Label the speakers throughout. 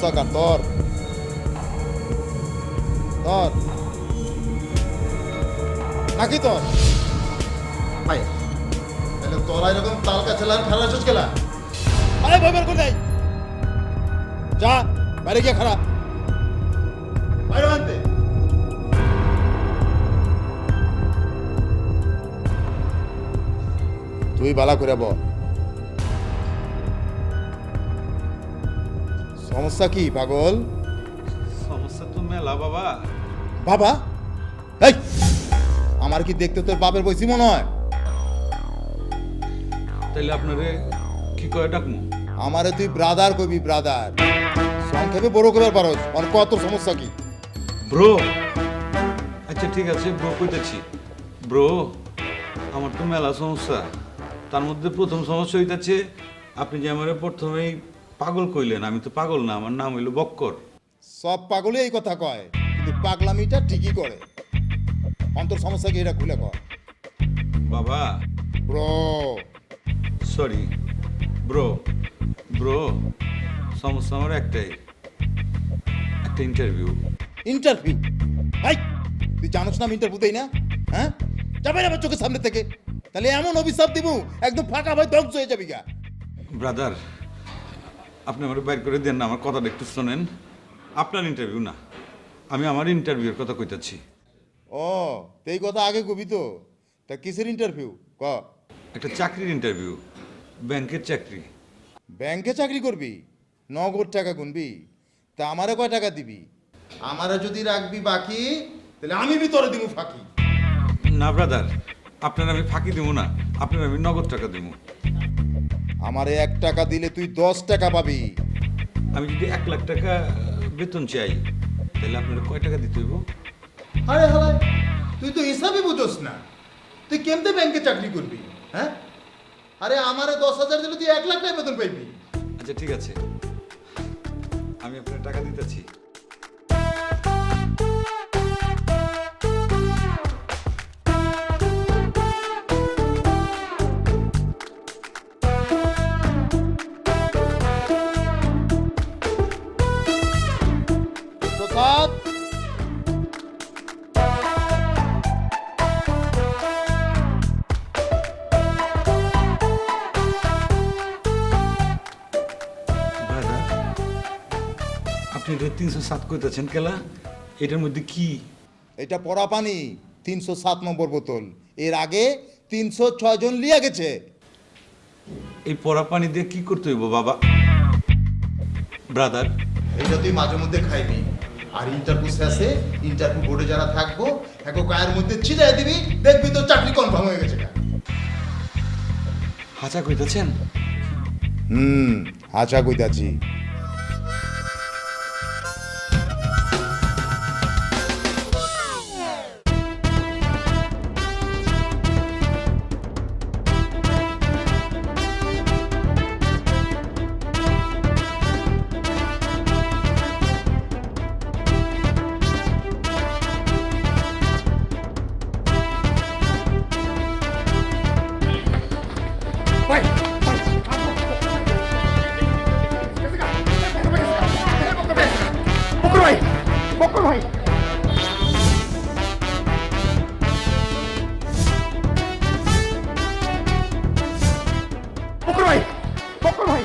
Speaker 1: সমস্যা কার? তোর তোর নাকি তোর?
Speaker 2: ভাই
Speaker 1: তাহলে তোরা এরকম তালকা ছেলার খারাপ আছিস খেলা?
Speaker 3: আরে ভাই বের করে দেয়, যা বাইরে গিয়ে খারাপ।
Speaker 1: বাইরে আনতে তুই বালা করে বল, সমস্যা কি পাগল?
Speaker 4: সমস্যা তো মেলা বাবা।
Speaker 1: বাবা? এই আমার কি দেখতে তোর বাপের বয়সী মনে হয়?
Speaker 4: তাইলে আপনারে কি কয়ে ডাকমু?
Speaker 1: আমারে তুই ব্রাদার কবি, ব্রাদার। সংক্ষেপে বড় কবার পারস। আর কত সমস্যা কি?
Speaker 4: ব্রো। আচ্ছা ঠিক আছে ব্রো কইতেছি। ব্রো আমার তো মেলা সমস্যা, তার মধ্যে প্রথম সমস্যা হইতাছে আপনি যে আমারে প্রথমেই পাগল কইলেন, আমি তো পাগল না, আমার নাম হইল বক্কর।
Speaker 1: সব পাগলই এই কথা কয়, কিন্তু পাগলামিটা ঠিকই করে। অন্তর সমস্যা কি এটা খুলে কর।
Speaker 4: বাবা
Speaker 1: ব্রো
Speaker 4: সরি ব্রো, ব্রো সমস্যা আমার একটাই, একটা ইন্টারভিউ।
Speaker 1: ইন্টারভিউ? এই তুই জানোস না আমি ইন্টারভিউ দেই না? হ্যাঁ, যাবে আমার চোখের সামনে থেকে। তাহলে এমন অভিশাপ দিব একদম ফাঁকা ভাই ধ্বংস হয়ে যাবি গা।
Speaker 4: ব্রাদার আপনি আমার বাইর করে দেন না, আমার কথাটা একটু শোনেন। আপনার ইন্টারভিউ না, আমি আমার ইন্টারভিউর কথা কইতাছি।
Speaker 1: ও তো এই কথা আগে কবি তো। তা কিসের ইন্টারভিউ ক?
Speaker 4: একটা চাকরির ইন্টারভিউ, ব্যাংকের চাকরি।
Speaker 1: ব্যাংকে চাকরি করবি? নগদ টাকা গুনবি? তা আমারে কয় টাকা দিবি? আমারে যদি রাখবি বাকি, তাহলে আমি ভিতরে দিব ফাঁকি।
Speaker 4: না ব্রাদার, আপনার আমি ফাঁকি দিব না, আপনার আমি নগদ টাকা দিব।
Speaker 1: আমারে 1 টাকা দিলে তুই 10 টাকা পাবি।
Speaker 4: আমি যদি 1 লাখ টাকা বেতন চাই, তাহলে আপনার কয় টাকা দিতে হইব?
Speaker 1: আরে হালাই, তুই তো হিসাবই বুঝোস না। তুই কেমতে ব্যাংকে চাকরি করবি? হ্যাঁ, আরে আমারে 10,000 দিলে তুই 1 লাখ টাকা বেতন পাইবি।
Speaker 4: আচ্ছা ঠিক আছে, আমি আপনার টাকা দিতেছি।
Speaker 1: প্রসাদ,
Speaker 4: ব্রাদার আপনি এটা 307 কইতেছেন কেলা? এটার মধ্যে কি?
Speaker 1: এটা পড়া পানি, 307 নম্বর বোতল। এর আগে 306 জন লিয়া গেছে।
Speaker 4: এই পড়া পানি দিয়ে কি করতে হইব বাবা? ব্রাদার
Speaker 1: এটা তুই মাঝে মধ্যে খাইবি। আর ইন্টারভিউ শেষে ইন্টারভিউ বোর্ডে যারা থাকবো একে গায়ের মধ্যে ছিটাই দিবি, দেখবি তোর চাকরি কনফার্ম হয়ে গেছে।
Speaker 4: হাঁচা কইতেছেন?
Speaker 1: আশা কইতাছি।
Speaker 2: ভাই বকর ভাই, বকর ভাই বকর ভাই, বকর ভাই,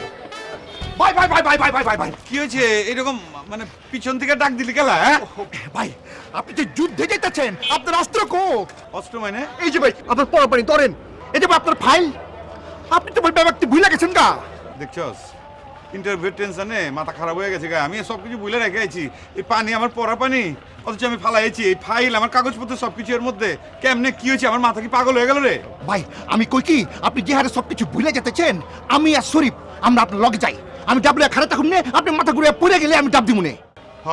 Speaker 2: ভাই ভাই ভাই ভাই ভাই ভাই ভাই ভাই
Speaker 4: কি হয়েছে? এরকম মানে পিছন থেকে ডাক দিলি কেলা? হ্যাঁ
Speaker 2: ভাই, আপনি যে যুদ্ধে যেতেছেন, আপনার অস্ত্র কো?
Speaker 4: অস্ত্র মানে?
Speaker 2: এই যে ভাই আপনার পরপারি ধরেন, এই যে ভাই আপনার ফাইল। আপনি তো ভাই ব্যাপারটি ভুলে গেছেন গা।
Speaker 4: দেখছস ইন্টারভিউ টেনশনে মাথা খারাপ হয়ে গেছে গা। আমি সব কিছু ভুলে রেখে আছি। এই পানি আমার পড়া পানি, অথচ আমি ফালাইছি। এই ফাইল আমার কাগজপত্র সবকিছু এর মধ্যে। কেমনে কি হয়েছে? আমার মাথা কি পাগল হয়ে গেল রে?
Speaker 2: ভাই আমি কই কি, আপনি যে হারে সবকিছু ভুলে যেতেছেন, আমি আর শরীফ আমরা আপনার লগে যাই। আমি ডাবলে খাড়া থাকুন নে, আপনি মাথা ঘুরে পড়ে গেলে আমি ডাব দিব নে।
Speaker 4: হ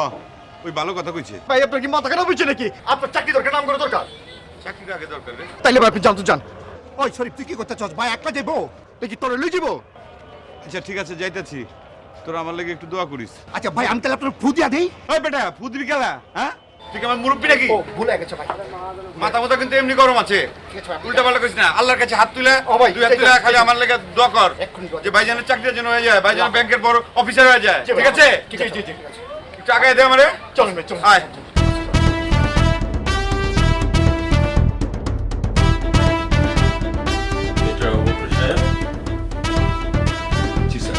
Speaker 4: ওই ভালো কথা কইছে।
Speaker 2: ভাই আপনার কি মাথা খারাপ হয়েছে নাকি? আপনার চাকরি দরকার, নাম করে দরকার।
Speaker 4: চাকরিটা আগে দরকার রে।
Speaker 2: তাইলে ভাই আপনি জান তো জান। ওই শরীফ তুই কি করতে চাস? ভাই একলা যাবো দেখি তোরে লই যাবো।
Speaker 4: আচ্ছা ঠিক আছে যাইতাছি, তোরা আমার লাগে একটু দোয়া করিস।
Speaker 2: আচ্ছা ভাই আমি তাহলে আপনার ফু দিয়া দেই।
Speaker 4: ওই বেটা ফু দিবি কেলা? হ্যাঁ
Speaker 5: তুই কি আমার মুরব্বী নাকি
Speaker 2: ও ভুলে গেছে ভাই।
Speaker 5: মাথা মতো কিন্তু এমনি গরম আছে
Speaker 2: ঠিক আছে ভাই, আপনি
Speaker 5: উল্টা পাল্টা করিস না আল্লাহর কাছে হাত তুলে
Speaker 2: ও ভাই,
Speaker 5: দুই হাত
Speaker 2: ঠিক
Speaker 5: তুলে
Speaker 2: আছে,
Speaker 5: খালি
Speaker 2: ঠিক
Speaker 5: আমার লেগে দোয়া কর
Speaker 2: এক্ষুনি দোয়া।
Speaker 5: যে ভাইজানের চাকরির জন্য হয়ে যায় ভাইজান
Speaker 2: আল্লাহ।
Speaker 5: ব্যাংকের বড় অফিসার হয়ে যায়
Speaker 2: জি ভাই,
Speaker 5: ঠিক আছে
Speaker 2: ঠিক আছে, ঠিক আছে।
Speaker 5: একটু আগে দে আমারে
Speaker 2: চলুন ভাই, চলুন।
Speaker 5: আয় জি স্যার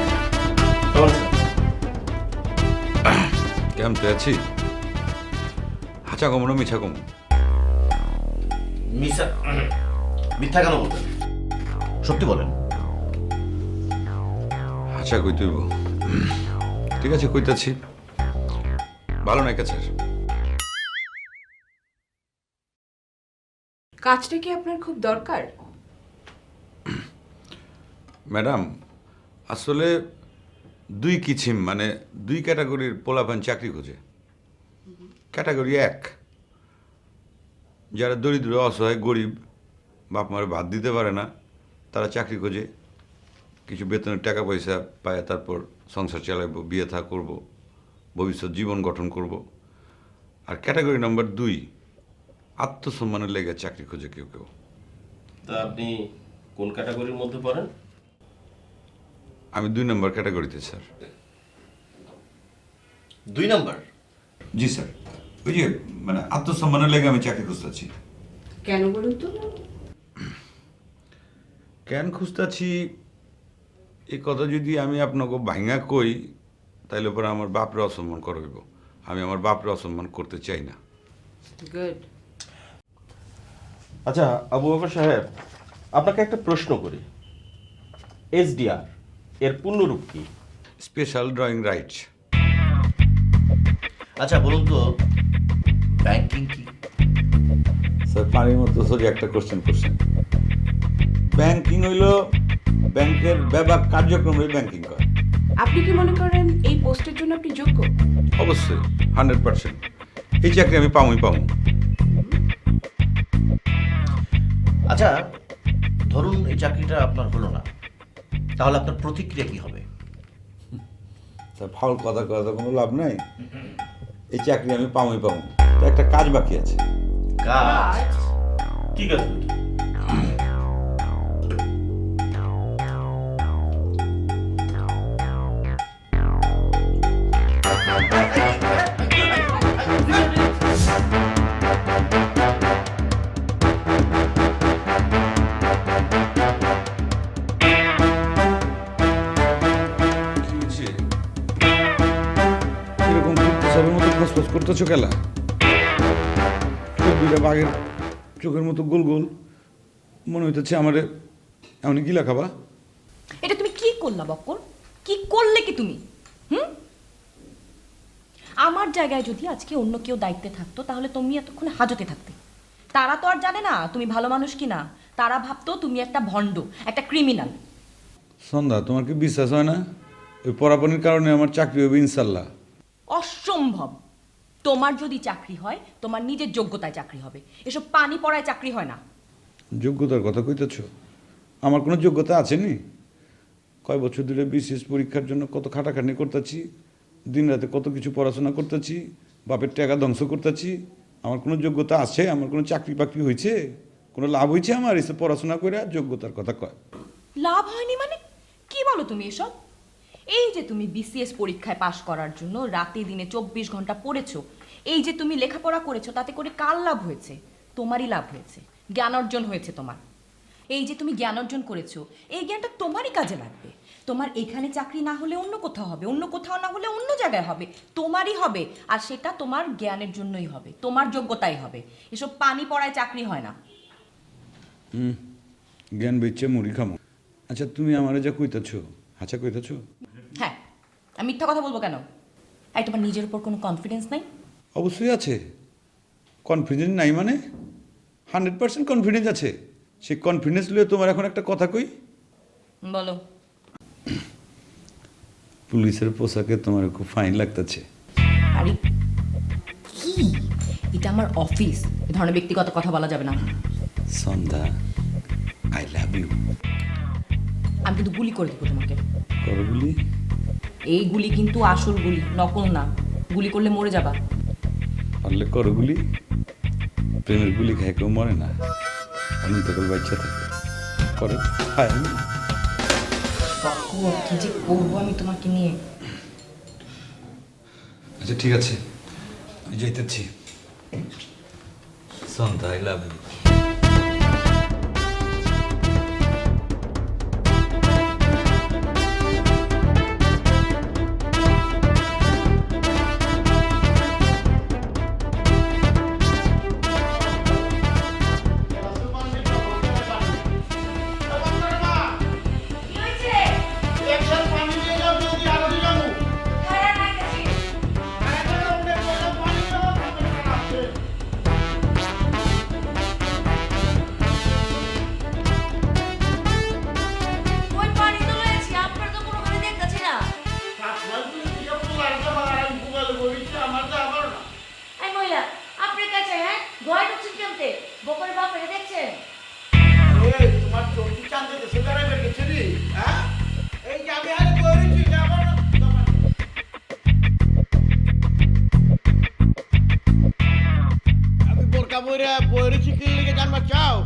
Speaker 5: কেমন তুই আছি হাঁচা কমো না মিছা কমো
Speaker 6: মিথ্যা কেন বলবেন? সত্যি বলেন।
Speaker 5: আচ্ছা কই তুইব ঠিক আছে কইতাছি ভালো নাই কাছে
Speaker 7: কাজটা কি আপনার খুব দরকার?
Speaker 5: ম্যাডাম আসলে দুই কিছিম মানে দুই ক্যাটাগরির পোলাপান চাকরি খোঁজে ক্যাটাগরি এক যারা দরিদ্র অসহায় গরিব বাপ মারে ভাত দিতে পারে না তারা চাকরি খোঁজে কিছু বেতনের টাকা পয়সা পায় তারপর সংসার চালাবো বিয়ে থা করব ভবিষ্যৎ জীবন গঠন করব আর ক্যাটাগরি নাম্বার 2 আত্মসম্মানের লেগে চাকরি খোঁজে কেউ কেউ
Speaker 6: তা আপনি কোন ক্যাটাগরির মধ্যে পড়েন?
Speaker 5: আমি 2 নম্বর ক্যাটাগরিতে স্যার
Speaker 6: 2 নাম্বার।
Speaker 5: জি স্যার ওই যে মানে আত্মসম্মানের লেগে আমি চাকরি খুঁজতেছি
Speaker 7: কেন বলুন তো?
Speaker 5: কেন খুঁজতেছি এই কথা যদি আমি আপনাকে ভাঙা কই তাইলে পরে আমার বাপরে অসম্মান করব আমি আমার বাপরে অসম্মান করতে চাই না
Speaker 7: গুড।
Speaker 8: আচ্ছা আবু বকর সাহেব, আপনাকে একটা প্রশ্ন করি। এসডিআর এর পূর্ণরূপ কি?
Speaker 5: স্পেশাল ড্রয়িং রাইটস
Speaker 6: আচ্ছা বলুন তো, ব্যাংকিং কি?
Speaker 5: স্যার পানির মতো সরি একটা কোশ্চেন করছেন ব্যাংকিং হইল ব্যাংকের ব্যাপক কার্যক্রমে ব্যাংকিং করে
Speaker 7: আপনি কি মনে করেন এই পোস্টের জন্য আপনি যোগ্য?
Speaker 5: অবশ্যই 100% এই চাকরি আমি পামই পামু
Speaker 6: আচ্ছা ধরুন এই চাকরিটা আপনার হলো না, তাহলে আপনার প্রতিক্রিয়া কি হবে?
Speaker 5: স্যার ফাউল কথা কথা কোনো লাভ নাই এই চাকরি আমি পামই পামু তো একটা কাজ বাকি আছে
Speaker 6: কাজ? ঠিক আছে।
Speaker 5: এরকম সবের মতো ফসফস করতেছো খেলা চোখ দুইটা বাঘের চোখের মতো গোল গোল মনে হইতেছে আমার এমন গিলা খাবা
Speaker 9: এটা তুমি কি করলা বক্কর? কি করলে কি তুমি? আমার জায়গায় যদি আজকে অন্য কেউ দায়িত্বে থাকতো তাহলে তুমি এতক্ষণ হাজতে থাকতে। তারা তো আর জানে না তুমি ভালো মানুষ কিনা, তারা ভাবতো তুমি একটা ভণ্ড, একটা ক্রিমিনাল।
Speaker 5: সন্ধ্যা তোমার কি বিশ্বাস হয় না ওই পড়াপনির কারণে আমার চাকরি হবে ইনশাল্লাহ
Speaker 9: অসম্ভব। তোমার যদি চাকরি হয় তোমার নিজের যোগ্যতায় চাকরি হবে, এসব পানি পড়ায় চাকরি হয় না।
Speaker 5: যোগ্যতার কথা কইতেছ আমার কোনো যোগ্যতা আছেনি কয় বছর ধরে বিসিএস পরীক্ষার জন্য কত খাটাখাটনি করতেছি দিন রাতে কত কিছু পড়াশোনা করতেছি বাপের টাকা ধ্বংস করতেছি আমার কোনো যোগ্যতা আছে আমার কোনো চাকরি বাকরি হয়েছে কোনো লাভ হয়েছে আমার এসে পড়াশোনা করে যোগ্যতার কথা কয়
Speaker 9: লাভ হয়নি মানে কি বলো তুমি এসব? এই যে তুমি বিসিএস পরীক্ষায় পাশ করার জন্য রাতে দিনে 24 ঘন্টা পড়েছো, এই যে তুমি লেখাপড়া করেছো, তাতে করে কার লাভ হয়েছে? তোমারই লাভ হয়েছে, জ্ঞান অর্জন হয়েছে তোমার। এই যে তুমি জ্ঞান অর্জন করেছো, এই জ্ঞানটা তোমারই কাজে লাগবে। তোমার এখানে চাকরি না হলে অন্য কোথাও হবে, অন্য কোথাও না হলে অন্য জায়গায় হবে, তোমারই হবে। আর সেটা তোমার জ্ঞানের জন্যই হবে, তোমার যোগ্যতাই হবে। এসব পানি পড়ায় চাকরি হয় না।
Speaker 5: জ্ঞান বেচে মুড়ি খামো আচ্ছা তুমি আমারে যা কইতেছো আচ্ছা কইতেছো
Speaker 9: হ্যাঁ, আমি মিথ্যা কথা বলবো কেন? এই তোমার নিজের উপর কোনো কনফিডেন্স নাই?
Speaker 5: অবশ্যই আছে কনফিডেন্স নাই মানে 100% কনফিডেন্স আছে সেই কনফিডেন্স লিয়ে তোমার এখন একটা কথা কই
Speaker 9: বলো।
Speaker 5: পুলিশের পোশাকে তোমার খুব ফাইন লাগতেছে
Speaker 9: আরে কি, এটা আমার অফিস, এ ধরনের ব্যক্তিগত কথা বলা যাবে না।
Speaker 5: সন্ধ্যা আই লাভ ইউ
Speaker 9: আমি কিন্তু গুলি করে দেবো তোমাকে।
Speaker 5: করো বলি
Speaker 9: এই গুলি কিন্তু আসল গুলি, নকল না। গুলি করলে মরে যাবা।
Speaker 5: পারলে করো গুলি, প্রেমের গুলি খায় কেউ মরে না, অনন্তকাল বাচ্চা থাকে করো, খায় না।
Speaker 9: কি যে করবো আমি তোমাকে নিয়ে।
Speaker 5: আচ্ছা ঠিক আছে, আমি যাইতেছি। সন্ধ্যা, আই লাভ ইউ।
Speaker 3: আমি বোরকা বইরা বইরে চিকির লিগে জানবা চাও,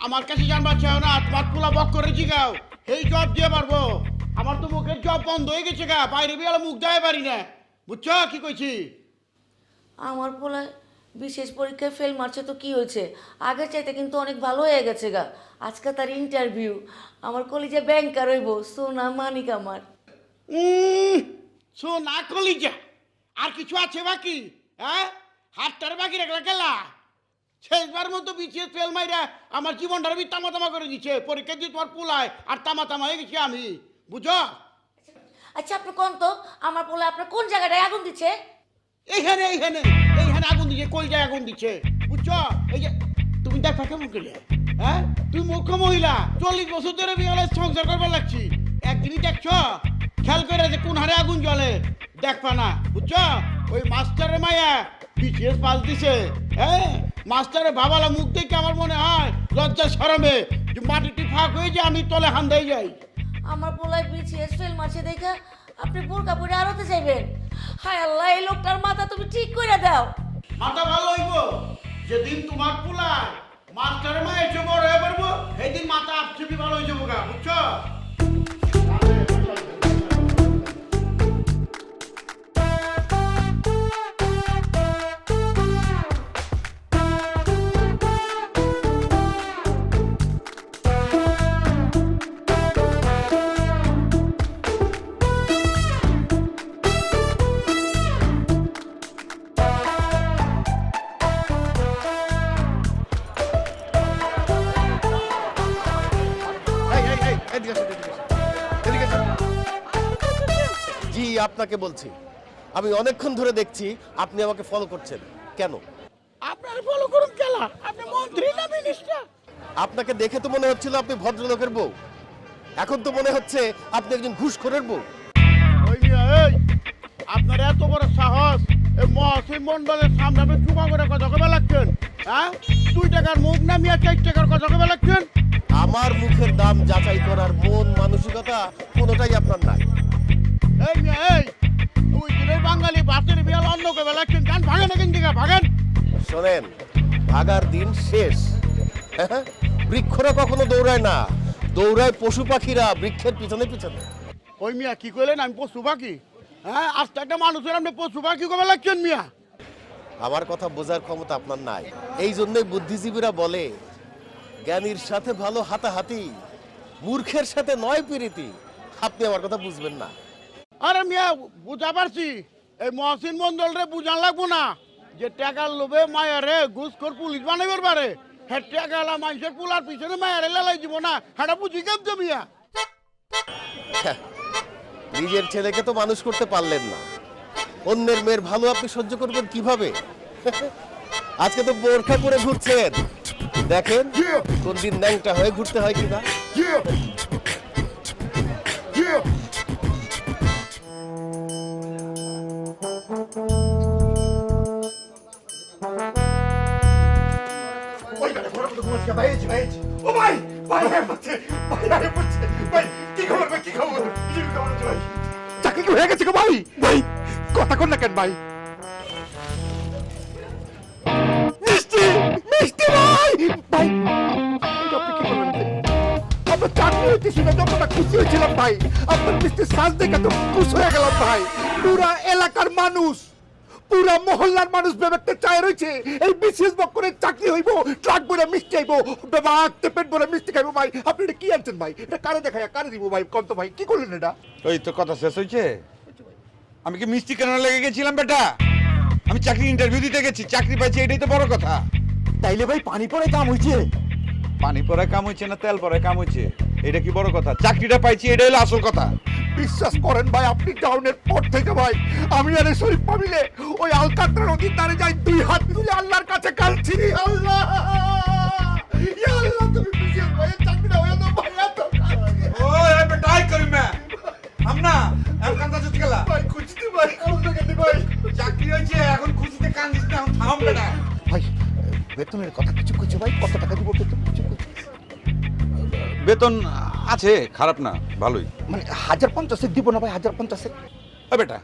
Speaker 3: আমার কাছে জানবা চাও না, তোমার পোলা বক করে জিগাও, এই জব দিয়ে পারবো। আমার তো মুখের জব বন্ধ হয়ে গেছে গা, বাইরে বিয়ালে মুখ দেওয়া পারি না, বুঝছো কি কইছি?
Speaker 10: আমার পোলায় বিশেষ পরীক্ষায় ফেল মারছে তো কি হয়েছে, আগের চাইতে কিন্তু অনেক ভালো হয়ে গেছে গা। আজকে তার ইন্টারভিউ, আমার কলেজে ব্যাংকার হইব, সোনা মানিক আমার।
Speaker 3: শো না কলিজা, আর কিছু আছে বাকি? হ্যাঁ, হাতটার বাকি রাখলা গেলা। শেষবার মতো বিছিয়ে ফেল মাইরা আমার জীবনটার বি তামা তামা করে দিচ্ছে, পরীক্ষা দিয়ে তোমার পোলায় আর তামা তামা হয়ে গেছি আমি, বুঝো?
Speaker 10: আচ্ছা আপনি কোন তো, আমার পোলা আপনার কোন জায়গাটায় আগুন দিচ্ছে?
Speaker 3: এইখানে এইখানে এইখানে আগুন দিচ্ছে, কই যায় আগুন দিচ্ছে, বুঝছো? এই যে তুমি দেখা কেমন করে, হ্যাঁ? তুমি মূর্খ মহিলা, 40 বছর ধরে বিয়ালে সংসার করবার লাগছি, একদিনই দেখছো খেয়াল করে যে কোন হারে আগুন জ্বলে, দেখবা না, বুঝছো? ওই মাস্টারের মায়া বিশেষ পাল দিছে, হ্যাঁ? মাস্টারের বাবালা মুখ দেখে আমার মনে হয় লজ্জা শরমে যে মাটিটি ফাঁক হয়ে যায়, আমি তলে হান্দাই যাই।
Speaker 10: আমার পোলায় বিসিএস ফেল মারছে দেখে আপনি বোরকা পরে আরতে চাইবেন? হায় আল্লাহ, এই লোকটার মাথা তুমি ঠিক করে দাও।
Speaker 3: মাথা ভালো হইব যেদিন তোমার পোলায় মাস্টারের মা এসে বড় হয়ে পারবো, সেদিন মাথা আপচুপি ভালো হয়ে যাবো গা, বুঝছো?
Speaker 8: জি আপনাকে বলছি, আমি অনেকক্ষণ ধরে দেখছি আপনি আমাকে ফলো করছেন কেন?
Speaker 3: আপনার ফলো করুন কেলা, আপনি মন্ত্রী না মিনিস্টার?
Speaker 8: আপনাকে দেখে তো মনে হচ্ছিল আপনি ভদ্রলোকের বউ, এখন তো মনে হচ্ছে আপনি একজন ঘুষখোরের বউ।
Speaker 3: ওই মিয়া, এই আপনার এত বড় সাহস, এই মহসিন মন্ডলের সামনে আপনি চুপা করে কথা কবে লাগছেন? হ্যাঁ, 2 টাকার মুখ না মিয়া 4 টাকার কথা কবে লাগছেন?
Speaker 8: আমার মুখের দাম যাচাই করার মন মানসিকতা কোনোটাই আপনার নাই।
Speaker 3: এই মিয়া, এই 2 দিনের বাঙালি বাতের বিয়াল অন্য কবে লাগছেন? গান ভাগেন এখান থেকে, ভাগেন।
Speaker 8: শোনেন, ভাগার দিন শেষ। বৃক্ষরা কখনো দৌড়ায় না, দৌড়ায় পশু পাখিরা বৃক্ষের পিছনে পিছনে।
Speaker 3: ওই মিয়া কি কইলেন আমি পশু পাখি? হ্যাঁ, আস্তে একটা মানুষের আপনি পশু পাখি কবে লাগছেন মিয়া?
Speaker 8: আমার কথা বোঝার ক্ষমতা আপনার নাই, এই জন্যই বুদ্ধিজীবীরা বলে জ্ঞানীর সাথে ভালো হাতাহাতি, মূর্খের সাথে নয় প্রীতি। আপনি আমার কথা বুঝবেন না।
Speaker 3: আরে মিয়া বুঝা পারছি, এই মহসিন মন্ডল রে বুঝান লাগবো না যে টাকার লোভে মায়ারে ঘুষখোর পুলিশ বানাইবার পারে, হ্যাঁ টাকালা মানুষের পুলার পিছনে মায়ারে লেলাই দিব না, হ্যাঁ বুঝি কেমন মিয়া?
Speaker 8: নিজের ছেলেকে তো মানুষ করতে পারলেন না, অন্যের মেয়ের ভালো আপনি সহ্য করবেন কিভাবে? আজকে তো বোরখা করে ঘুরছেন, দেখেন কোন দিন ন্যাংটা হয়ে ঘুরতে হয় কিনা।
Speaker 2: চাকরি কি হয়ে গেছে গো ভাই? ভাই কথা কর না কেন ভাই? হইতেছি না, যতটা খুশি হয়েছিলাম ভাই আপনার মিষ্টির সাজ দেখে তো খুশ হয়ে গেলাম ভাই। পুরা এলাকার মানুষ, পুরা মহল্লার মানুষ ভেবে চায় রয়েছে এই বিশেষ বক্করের চাকরি হইব, ট্রাক ভরে মিষ্টি আইব, বাবাতে পেট ভরে মিষ্টি খাইবো। ভাই আপনি এটা কি আনছেন ভাই? এটা কারে দেখায় কারে দিব ভাই? কত ভাই কি করলেন এটা?
Speaker 5: ওই তো কথা শেষ হয়েছে। আমি কি মিষ্টি কেন লেগে গেছিলাম বেটা? আমি চাকরি ইন্টারভিউ দিতে গেছি, চাকরি পাইছি, এটাই তো বড় কথা।
Speaker 2: তাইলে ভাই পানি পড়ে কাম হইছে?
Speaker 5: পানি পরে কাম হয়েছে না তেল পরে কাম হয়েছে, এটা কি বড় কথা? চাকরিটা পাইছি, এটাই হলো আসল কথা।
Speaker 2: বিশ্বাস করেন ভাই, আপনি ডাউনের পর থেকে ভাই আমি আর এই শরীফ পাবিলে ওই আলকাতরা নদীর ধারে যাই, 2 হাত তুলে আল্লাহর কাছে কাঁদছি। আল্লাহ, ইয়া আল্লাহ, তুমি বিশেষ ভাইয়ের চাকরিটা হয়ে দাও ভাই। এত কাঁদছি।
Speaker 5: ওই বেটা আই করি মে আমনা এম কান্দা জুত গেলা
Speaker 2: ভাই খুঁজতে ভাই, কাউন্টা কেটে ভাই।
Speaker 5: চাকরি হয়েছে, এখন খুশিতে কান্দিস না, থাম বেটা।
Speaker 2: ভাই বেতনের কথা কিছু কইছে ভাই? কত টাকা দিব বেতন কিছু কইছে?
Speaker 5: বেতন আছে, খারাপ না, ভালোই।
Speaker 2: মানে 1050 দিব না ভাই? 1050?
Speaker 5: ও বেটা,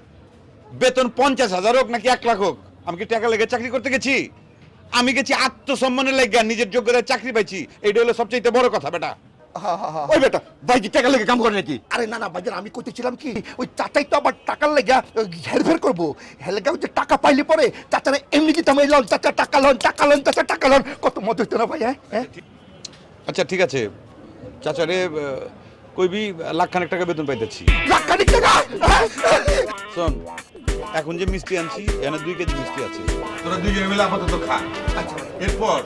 Speaker 5: বেতন 50,000 হোক নাকি 1 লাখ হোক, আমি কি টাকা লেগে চাকরি করতে গেছি? আমি গেছি আত্মসম্মানের লেগে, নিজের যোগ্যতায় চাকরি পাইছি, এইটা হলো সবচেয়ে বড় কথা বেটা।
Speaker 2: ওই বেটা ভাই কি টাকা লেগে কাম করে নাকি? আরে না না ভাইজান, আমি কইতেছিলাম কি ওই চাচাই তো আবার টাকার লেগে হেরফের করবো, হেলেগা যে টাকা পাইলে পরে চাচারা এমনি কি তুমি লন চাচা টাকা লন, টাকা লন চাচা টাকা লন, কত মজা হইতো না ভাই? হ্যাঁ
Speaker 5: আচ্ছা ঠিক আছে, চাচারে কইবি লাখখানেক টাকা বেতন পাইতেছি।
Speaker 2: লাখখানিক টাকা?
Speaker 5: শোন, এখন যে মিষ্টি আনছি এখানে 2 কেজি মিষ্টি আছে, তোরা দুইজনে মিলে আপাতত খা।
Speaker 2: আচ্ছা
Speaker 5: এরপর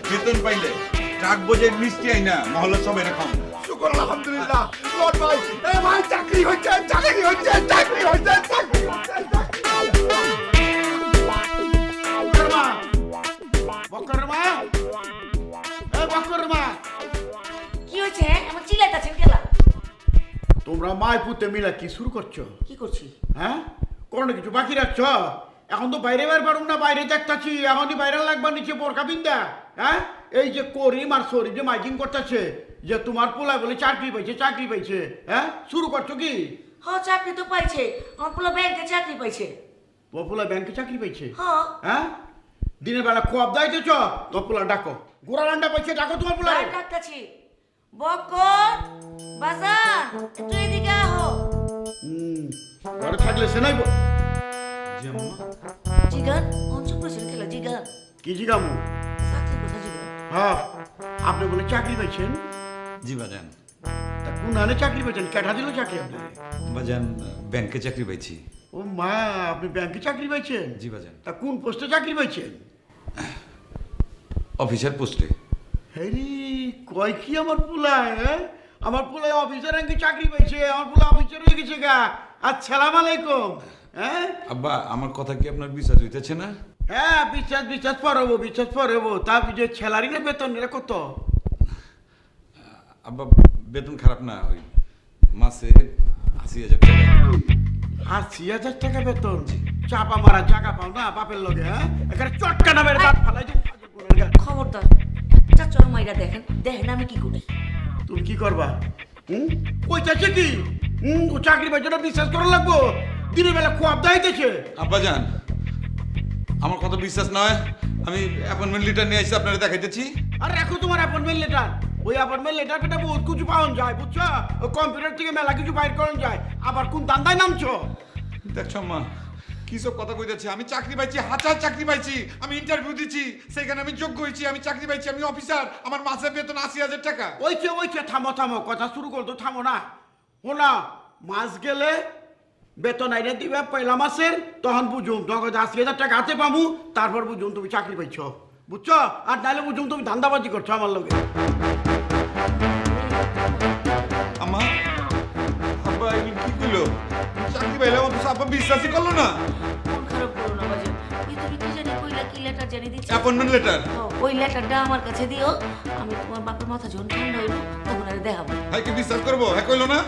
Speaker 5: বেতন পাইলে ট্রাক বোঝে মিষ্টি আইনা মহল্লা সবাই রাখাম।
Speaker 2: শুকর আলহামদুলিল্লাহ। লন ভাই, এ ভাই চাকরি হচ্ছে, চাকরি হচ্ছে, চাকরি হচ্ছে, চাকরি হচ্ছে।
Speaker 3: বকরমা, এ বকরমা,
Speaker 10: কি হয়েছে? আমার চিল্লাইতাছেন কেলা?
Speaker 3: তোমরা মায় পুতে মিলা কি শুরু করছো?
Speaker 10: কি করছি?
Speaker 3: হ্যাঁ, কোনো কিছু বাকি রাখছ? এখন তো বাইরে বের পারুম না, বাইরে দেখতাছি, এখনই বাইরে লাগবা নিচে বোরকা বিন্দা। হ্যাঁ, এই যে করিম আর শরীফ যে মাইকিং করতেছে যে তোমার পোলা বলে চাকরি পাইছে, চাকরি পাইছে, হ্যাঁ শুরু করছো কি?
Speaker 10: হ্যাঁ চাকরি তো পাইছে, আমার পোলা ব্যাংকে চাকরি পাইছে।
Speaker 3: তোর পোলা ব্যাংকে চাকরি পাইছে?
Speaker 10: হ্যাঁ।
Speaker 3: হ্যাঁ, দিনের বেলা খোয়াব দাইতেছ, তোর পোলা ডাকো, গোড়া রান্না পাইছে, ডাকো তোমার পোলা।
Speaker 10: ডাকতাছি। বকর বাজান, একটু এদিকে আহো।
Speaker 3: ঘরে থাকলে সে নাই।
Speaker 10: জিগান অঞ্চল করেছেন খেলা জিগান।
Speaker 3: কি জিগামু?
Speaker 10: চাকরি কথা জিগান।
Speaker 3: হ্যাঁ, আপনি বলে চাকরি পাইছেন?
Speaker 5: জি বাজান।
Speaker 3: তা কোন হানে চাকরি পাইছেন? কেটা দিল চাকরি আপনার?
Speaker 5: বাজান ব্যাংকে চাকরি পাইছি।
Speaker 3: ও মা, আপনি ব্যাংকে চাকরি পাইছেন?
Speaker 5: জি বাজান।
Speaker 3: তা কোন পোস্টে চাকরি পাইছেন?
Speaker 5: অফিসার পোস্টে।
Speaker 3: হেরি, কয় কি আমার পোলায়? হ্যাঁ, আমার পোলায় অফিসার র্যাঙ্কে চাকরি পাইছে, আমার পোলা অফিসার হয়ে গেছে গা। আসসালামু আলাইকুম। হ্যাঁ
Speaker 5: আব্বা, আমার কথা কি আপনার বিশ্বাস হইতেছে না?
Speaker 3: হ্যাঁ, বিশ্বাস পড়াবো, বিশ্বাস পড়াবো। তা যে স্যালারি না বেতন এটা কত?
Speaker 5: আব্বা বেতন খারাপ না, ওই মাসে 80,000 টাকা।
Speaker 3: 80,000 টাকা বেতন? চাপা মারা জায়গা পাও না বাপের লগে? হ্যাঁ, এখানে চটকা নামের বাদ ফালাই দিব।
Speaker 10: খবরদার একটা চর মাইরা দেখেন, দেখেন আমি কি করি।
Speaker 3: তুমি কি করবা? কইতাছে কি? ও চাকরি পাইছে না, বিশ্বাস করা লাগবো। দিনের বেলা খোয়াব দাইতেছে।
Speaker 5: আব্বা জান, আমার কথা বিশ্বাস নয়, আমি অ্যাপয়েন্টমেন্ট লেটার নিয়ে এসে আপনারা দেখাইতেছি।
Speaker 3: আর রাখো তোমার অ্যাপয়েন্টমেন্ট লেটার। ওই অ্যাপয়েন্টমেন্ট লেটার পেটা বহুত কিছু পাওয়া যায়, বুঝছো? ওই কম্পিউটার থেকে মেলা কিছু বাইর করা যায়। আবার কোন দান্দায় নামছো?
Speaker 5: দেখছো মা, কি সব কথা কইতেছে? আমি চাকরি পাইছি, হাজার চাকরি পাইছি, আমি ইন্টারভিউ দিচ্ছি, সেখানে আমি যোগ্য হয়েছি, আমি চাকরি পাইছি, আমি অফিসার, আমার মাসে বেতন 80,000 টাকা।
Speaker 3: ওইছে থামো, কথা শুরু করতো, থামো না। শোনা, মাস গেলে বেতন আইনে দিবে পয়লা মাসের, তখন বুঝুম তখন 80,000 টাকা হাতে পামু, তারপর বুঝুম তুমি চাকরি পাইছ, বুঝছো? আর নাইলে বুঝুম তুমি ধান্দাবাজি করছো আমার লগে।
Speaker 5: আমা, আব্বা এগুলো কি কইলো? চাকরি পাইলাম অথচ আব্বা বিশ্বাসই করলো না।
Speaker 10: মন খারাপ করো না বাজান, তুমি কি জানি কইলা কি লেটার জানি দিচ্ছি?
Speaker 5: Appointment letter.
Speaker 10: ওই লেটারটা আমার কাছে দিও, আমি তোমার বাপের মাথা যখন ঠান্ডা হইব তখন আর দেখাবো।
Speaker 5: ভাই কি বিশ্বাস করবো? হ্যাঁ কইলো না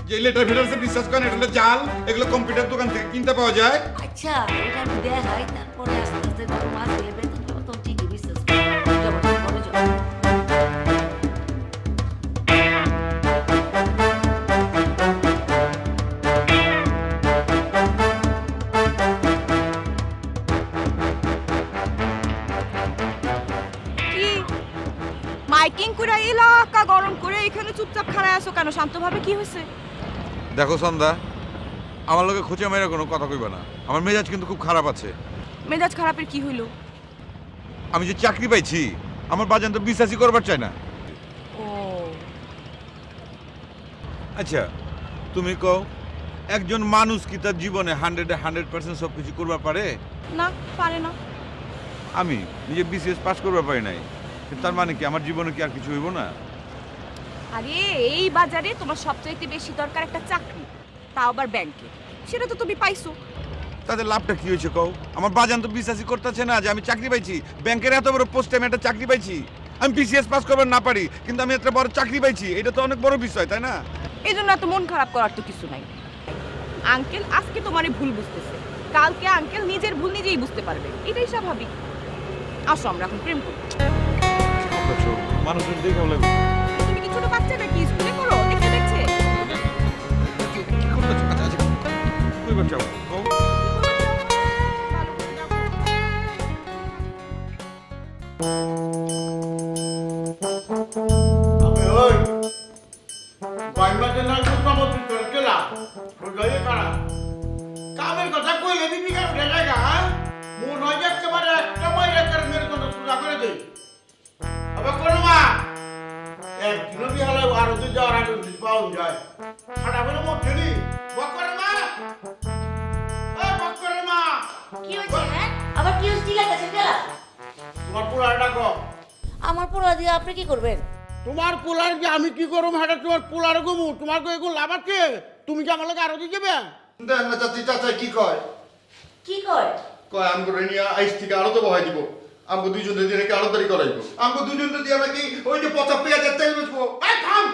Speaker 5: যে লেটার ফেটার বিশ্বাস করেন, এটা জাল, এগুলো কম্পিউটার দোকান থেকে কিনতে পাওয়া যায়।
Speaker 10: আচ্ছা এটা আমি দেখাই, তারপরে আস্তে আস্তে যখন মাস গেলে বেতন পাবো তখন ঠিকই বিশ্বাস করবো। যাবো, পরে যাবো।
Speaker 9: মাইকিং করে এলাকা গরম করে এখানে চুপচাপ খাড়ায় আছো কেন? শান্তভাবে কি হয়েছে?
Speaker 5: দেখো সন্ধ্যা, আমার লোকে খুঁজে মেরে কোনো কথা কইবা না। আমার মেজাজ কিন্তু খুব খারাপ আছে।
Speaker 9: মেজাজ খারাপের কি হইলো?
Speaker 5: আমি যে চাকরি পাইছি, আমার বাজান তো বিশ্বাসই করবার চাই না।
Speaker 9: ও
Speaker 5: আচ্ছা তুমি কও, একজন মানুষ কি তার জীবনে 100% সব কিছু করবার পারে?
Speaker 9: না, পারে না।
Speaker 5: আমি নিজে বিসিএস পাস করবার পারি নাই, কিন্তু তার মানে কি আমার জীবনে কি আর কিছু হইব না?
Speaker 9: আরে এই বাজারে তোমার সবচাইতে বেশি দরকার একটা চাকরি, তাও আবার ব্যাংকে। সেটা তো তুমি পাইছো।
Speaker 5: তাদের লাভটা কি হয়েছে কও? আমার বাজান তো বিশ্বাসই করতেছে না যে আমি চাকরি পাইছি, ব্যাংকের এত বড় পোস্টে আমি একটা চাকরি পাইছি। আমি বিসিএস পাস করবার না পারি, কিন্তু আমি একটা বড় চাকরি পাইছি, এটা তো অনেক বড় বিষয়, তাই না?
Speaker 9: এই জন্য এত মন খারাপ করার তো কিছু নাই। আঙ্কেল আজকে তোমারই ভুল বুঝতেছে, কালকে আঙ্কেল নিজের ভুল নিজেই বুঝতে পারবে, এটাই স্বাভাবিক। আসো আমরা এখন প্রেম করি।
Speaker 5: মানুষের দেখে লাগবে।
Speaker 9: তুমি কি ছোট বাচ্চা নাকি? স্কুলে করো, দেখতে দেখছে।
Speaker 5: কি করতেছো? আচ্ছা আচ্ছা, কইবার চাও কও।
Speaker 3: আমি ওই বাইমাতে না সমস্ত চলছিলাম সোজাই কারা কামের কথা কইলে বিবি কেন উঠে জায়গা মন হয় যে একেবারে একটা মাইরে করে মেরে তোর সোজা করে দেই। আবার কোনো মা একদিনও বিহালে আরো তো যাওয়ার আগে পাওয়া যায় খাটা বলে মধ্যে নি বকরে মা বকরে মা
Speaker 10: কি হয়েছে হ্যাঁ? আবার কি হচ্ছে? জিজ্ঞাসা কেলা
Speaker 3: তোমার পুরাটা ডাকো।
Speaker 10: আমার পোলা দিয়ে আপনি কি করবেন?
Speaker 3: তোমার পোলার যে আমি কি করবো হাটা তোমার পোলার গমু তোমার এগুলো লাভ আছে? তুমি কি আমার লোক আরো দিয়ে যাবে?
Speaker 2: দেখ না চাচি, চাচা কি কয়?
Speaker 10: কি কয়?
Speaker 2: কয় আমগো রেনিয়া আইস থেকে আরো তো বহাই দিব। আমগো দুইজন দিয়ে নাকি আরোদারি করাইবো। আমগো দুইজন দিয়ে নাকি ওই যে পচা পেঁয়াজের তেল বেচবো।
Speaker 3: এই থাম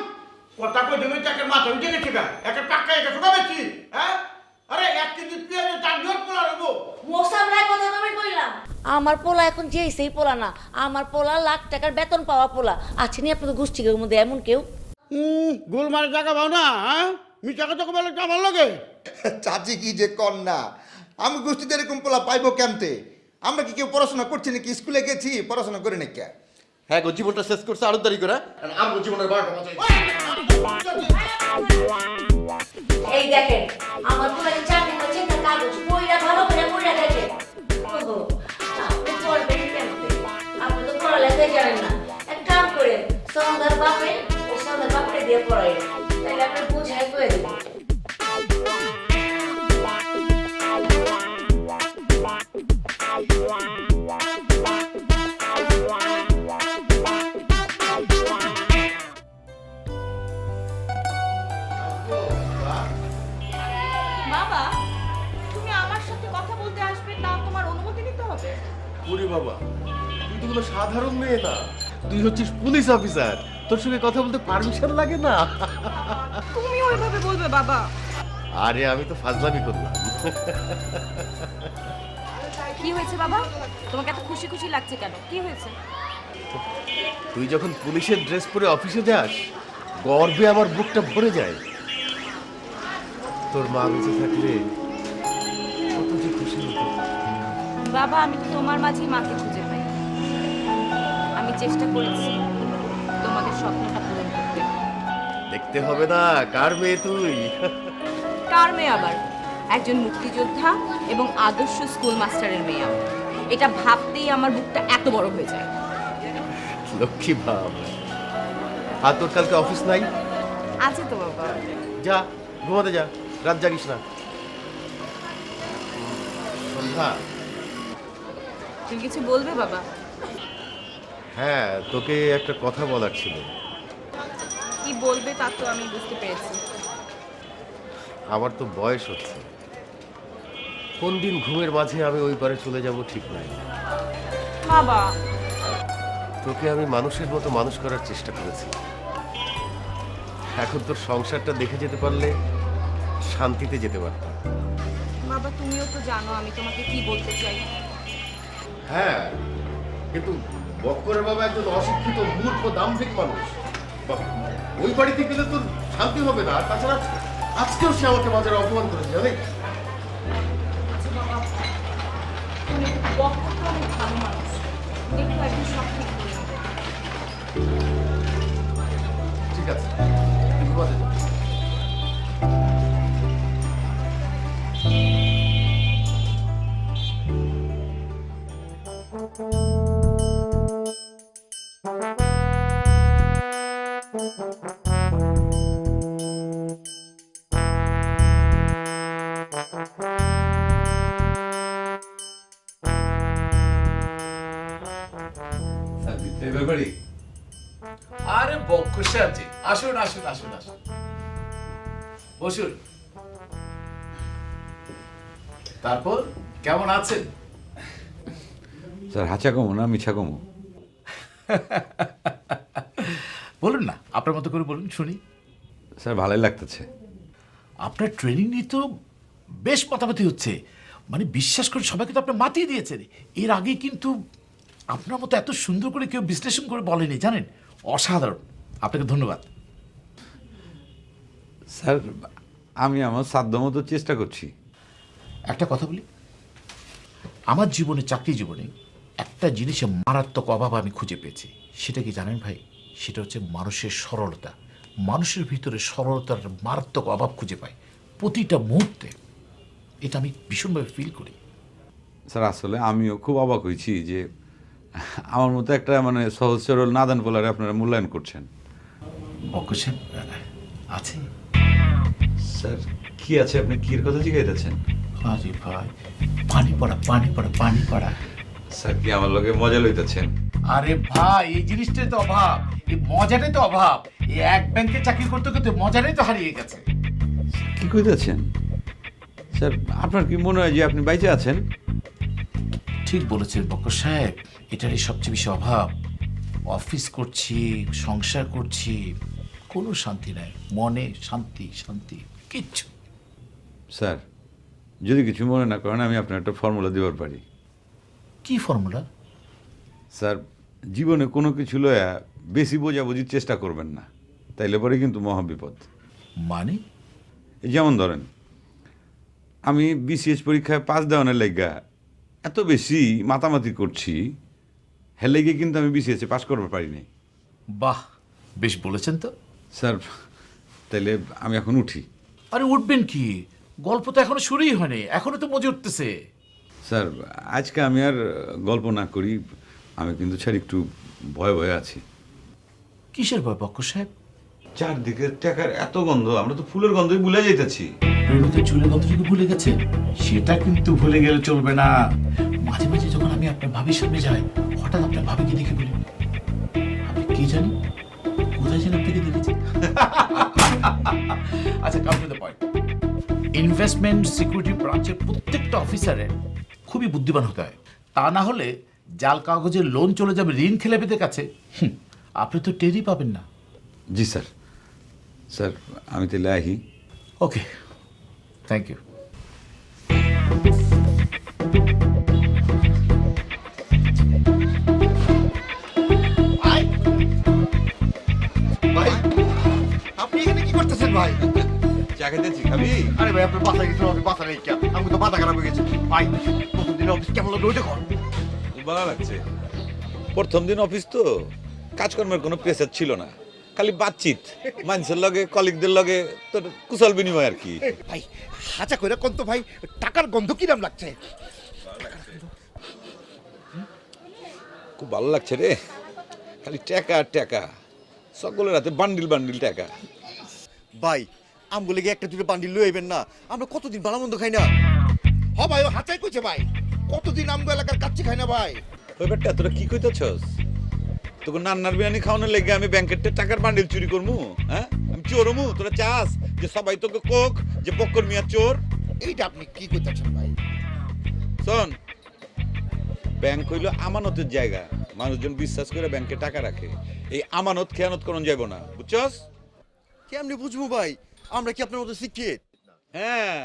Speaker 3: কথা কই দেবে চাকের মাথা উঠে গেছে গা একটা টাকা একটা শুকা বেশি হ্যাঁ? আরে 1 কেজি পেঁয়াজের দাম জোর পোলা হবো
Speaker 10: মোসাম রায় কথা কবে কইলাম? আমার পোলা এখন যেই সেই পোলা না, আমার পোলা লাখ টাকার বেতন পাওয়া পোলা। আছে নি আপনাদের গোষ্ঠীর মধ্যে এমন কেউ?
Speaker 3: গোল মারে জায়গা পাও না হ্যাঁ? মিঠা কথা বলে আমার লগে
Speaker 1: চাচি কি যে কন্যা, আমি গোষ্ঠীতে এরকম পোলা পাইবো কেমতে? আমরা কি কেউ পড়াশোনা করছি নাকি? স্কুলে গেছি, পড়াশোনা করে নাকি?
Speaker 8: হ্যাঁ গো, জীবনটা শেষ করছে আরোদারি করে, আর আমগো জীবনের 12টা বাঁচাই।
Speaker 10: এই দেখেন আমার পোলা যে চাকরি করছে তার কাগজ বইরা ভালো করে পড়ে দেখেন। ওহো, আপনি পড়বেন কেমতে? আপনি তো পড়ালেখাই জানেন না। এক কাম করেন, সন্ধ্যার বাপে ও সন্ধ্যার বাপরে দিয়ে পড়াই, তাহলে আপনি বুঝাই করে দেবেন।
Speaker 9: বাবা, তুমি আমার সাথে কথা বলতে আসবে, তাও তোমার অনুমতি নিতে হবে।
Speaker 8: ওরে বাবা, তুই তো কোনো সাধারণ মেয়ে না, তুই হচ্ছিস পুলিশ অফিসার, তোর সঙ্গে কথা বলতে পারমিশন লাগে না?
Speaker 9: তুমি ওইভাবে বলবে বাবা।
Speaker 8: আরে আমি তো ফাজলামি করলাম।
Speaker 9: কি হয়েছে বাবা? তোমাকে এত খুশি খুশি লাগছে কেন? কি হয়েছে?
Speaker 8: তুই যখন পুলিশের ড্রেস পরে অফিসে যাস, গর্বে আমার বুকটা ভরে যায়। তোর মা বেঁচে থাকলে কত যে খুশি হতো।
Speaker 9: বাবা, আমি তো তোমার মাঝেই মাকে খুঁজে পাই। আমি চেষ্টা করেছি তোমাদের স্বপ্নটা পূরণ করতে।
Speaker 8: দেখতে হবে না কার মেয়ে তুই।
Speaker 9: কার মেয়ে আবার? একজন মুক্তিযোদ্ধা এবং আদর্শ স্কুল মাস্টারের মেয়ে আমি। এটা ভাবতেই আমার বুকটা এত বড় হয়ে যায়।
Speaker 8: লক্ষ্মী ভাব। আর তোর কালকে অফিস নাই?
Speaker 9: আছে তো বাবা।
Speaker 8: যা ঘুমাতে যা, রাত জাগিস না। সন্ধ্যা,
Speaker 9: তুমি কিছু বলবে বাবা?
Speaker 8: হ্যাঁ তোকে একটা কথা বলার ছিল।
Speaker 9: কি বলবে তা তো আমি বুঝতে পেরেছি।
Speaker 8: আমার তো বয়স হচ্ছে, কোন দিন ঘুমের মাঝে আমি ওই পারে চলে যাব ঠিক নাই।
Speaker 9: বাবা,
Speaker 8: তোকে আমি মানুষের মতো মানুষ করার চেষ্টা করেছি। এখন তোর সংসারটা দেখে যেতে পারলে শান্তিতে যেতে পারতাম।
Speaker 9: বাবা তুমিও তো জানো আমি তোমাকে কি বলতে চাই।
Speaker 8: হ্যাঁ, কিন্তু বক্করের বাবা একজন অশিক্ষিত মূর্খ দাম্ভিক মানুষ। ওই বাড়িতে গেলে তোর শান্তি হবে না। আর তাছাড়া আজকেও সে আমাকে বাজারে অপমান করেছে, জানিস?
Speaker 9: বক্কর তো অনেক ভালো মানুষ, দেখো একদিন সব ঠিক করে নেবে।
Speaker 2: ঠিক আছে তুমি পথে যাও।
Speaker 5: স্যার ভিতরে ব্যাপারি
Speaker 11: আরে বক্ষসে আছে, আসুন আসুন আসুন আসুন, বসুন। তারপর কেমন আছেন?
Speaker 5: স্যার হাঁচা কমো না মিছা কমো?
Speaker 11: বলুন না, আপনার মতো করে বলুন শুনি।
Speaker 5: স্যার ভালোই লাগতেছে।
Speaker 11: আপনার ট্রেনিং নিয়ে তো বেশ মাতামাতি হচ্ছে, মানে বিশ্বাস করে সবাইকে তো আপনি মাতিয়ে দিয়েছেন। এর আগে কিন্তু আপনার মতো এত সুন্দর করে কেউ বিশ্লেষণ করে বলেনি, জানেন? অসাধারণ, আপনাকে ধন্যবাদ।
Speaker 5: স্যার আমি আমার সাধ্য মতো চেষ্টা করছি।
Speaker 11: একটা কথা বলি, আমার জীবনে, চাকরি জীবনে একটা জিনিসের মারাত্মক অভাব আমি খুঁজে পেয়েছি। সেটা কি জানেন ভাই? সেটা হচ্ছে মানুষের সরলতা। মানুষের ভিতরে সরলতার মারাত্মক অভাব খুঁজে পাই প্রতিটা মুহূর্তে। এটা আমি ভীষণভাবে ফিল করি।
Speaker 5: স্যার আসলে আমিও খুব অবাক হয়েছি যে আমার মতো একটা মানে সহজ সরল নাদান পোলারে আপনারা মূল্যায়ন করছেন।
Speaker 11: বকশন আছে?
Speaker 5: স্যার কি আছে? আপনি কির কথা জিজ্ঞাসা?
Speaker 11: আরে ভাই, পানি পড়া পানি পড়া পানি পড়া।
Speaker 5: স্যার কি আমার লগে মজা লইতেছেন?
Speaker 11: আরে ভাই, এই জিনিসটাই তো অভাব, এই মজাটাই তো অভাব। এই এক ব্যাংকে চাকরি করতে করতে মজাটাই তো হারিয়ে গেছে।
Speaker 5: কি কইতেছেন? স্যার আপনার কি মনে হয় যে আপনি বাইচে আছেন?
Speaker 11: ঠিক বলেছেন বকর সাহেব, এটারই সবচেয়ে বেশি অভাব। অফিস করছি, সংসার করছি, কোনো শান্তি নাই মনে, শান্তি শান্তি কিচ্ছু।
Speaker 5: স্যার যদি কিছু মনে না করেন আমি আপনার একটা ফর্মুলা দিবার পারি।
Speaker 11: কি ফর্মুলা?
Speaker 5: স্যার জীবনে কোনো কিছু লয়া বেশি বোঝাবুঝির চেষ্টা করবেন না, তাইলে পরে কিন্তু মহাবিপদ।
Speaker 11: মানে?
Speaker 5: এই যেমন ধরেন আমি বিসিএস পরীক্ষায় পাস দেওয়ানের লাইগা এত বেশি মাতামাতি করছি, হ্যাঁ লেগে কিন্তু আমি বিসিএসে পাস করতে পারি নাই।
Speaker 11: বাহ, বেশ বলেছেন তো।
Speaker 5: স্যার তাইলে আমি এখন উঠি।
Speaker 11: আরে উঠবেন কি, গল্প তো এখনো শুরুই হয়নি, এখনো তো মজা উঠতেছে।
Speaker 5: স্যার আজকে আমি আর গল্প না করি, আমি কিন্তু স্যার একটু ভয়ে ভয়ে আছি।
Speaker 11: কিসের ভয় বক্কর সাহেব?
Speaker 5: চারদিকে টাকার এত গন্ধ, আমরা তো ফুলের গন্ধই ভুলে যেতেছি।
Speaker 11: প্রেমিকের চুলের গন্ধটাকে ভুলে গেছে? সেটা কিন্তু ভুলে গেলে চলবে না। মাঝে মাঝে যখন আমি আপনার ভাবির সামনে যাই, হঠাৎ আপনার ভাবিকে দেখে বলি, আপনি কি জানি কোথায় যেন আপনাকে দেখেছি। আচ্ছা, come to the point. Investment security ব্রাঞ্চের প্রত্যেকটা অফিসারের খুবই বুদ্ধিমান হতে হয়, তা না হলে জাল কাগজের লোন চলে যাবে ঋণ খেলাপিদের কাছে। আপনি তো টেরই পাবেন না।
Speaker 5: জি স্যার। স্যার আমি তাহলে আহি।
Speaker 11: ওকে, থ্যাংক ইউ।
Speaker 2: ভাই আপনি এখানে কি করতেছেন ভাই?
Speaker 5: চা খেতেছি, খাবি?
Speaker 2: আরে ভাই আপনার বাসা গেছিল, আমি বাসা নেই কে, আমি তো মাথা খারাপ হয়ে গেছে ভাই। প্রথম দিন অফিস কেমন লাগলো ওইটা কর।
Speaker 5: ভালো লাগছে। প্রথম দিন অফিস তো কাজকর্মের কোনো প্রেসার ছিল না, খালি বাতচিত মানুষের লগে, কলিগদের লগে তোর কুশল বিনিময় আর কি।
Speaker 2: ভাই হাঁচা কইরা কোন তো ভাই, টাকার গন্ধ কিরাম লাগছে?
Speaker 5: খুব ভালো লাগছে রে, খালি টাকা আর টাকা, সকলের হাতে বান্ডিল বান্ডিল টাকা।
Speaker 2: ভাই আমগুলো গিয়ে একটা দুটো বান্ডিল লই আইবেন না, আমরা কতদিন ভালো মন্দ খাই না। হ ভাই ও হাঁচাই কইছে ভাই, কতদিন আমগো এলাকার কাচ্চি খাই না ভাই।
Speaker 5: ওই বেটা তোরা কি কইতেছস? তোকে নান্নার বিরিয়ানি খাওয়ানোর লেগে আমি ব্যাংকের টাকার বান্ডিল চুরি করবো? হ্যাঁ আমি চোর হমু? তোরা চাস যে সবাই তোকে কোক যে বক্কর মিয়া চোর?
Speaker 2: এইটা আপনি কি কইতাছেন ভাই?
Speaker 5: শোন, ব্যাংক হইল আমানতের জায়গা, মানুষজন বিশ্বাস করে ব্যাংকে টাকা রাখে। এই আমানত খেয়ানত করন যাইব না, বুঝছস?
Speaker 2: কেমনে বুঝবো ভাই, আমরা কি আপনার মতো শিক্ষিত?
Speaker 5: হ্যাঁ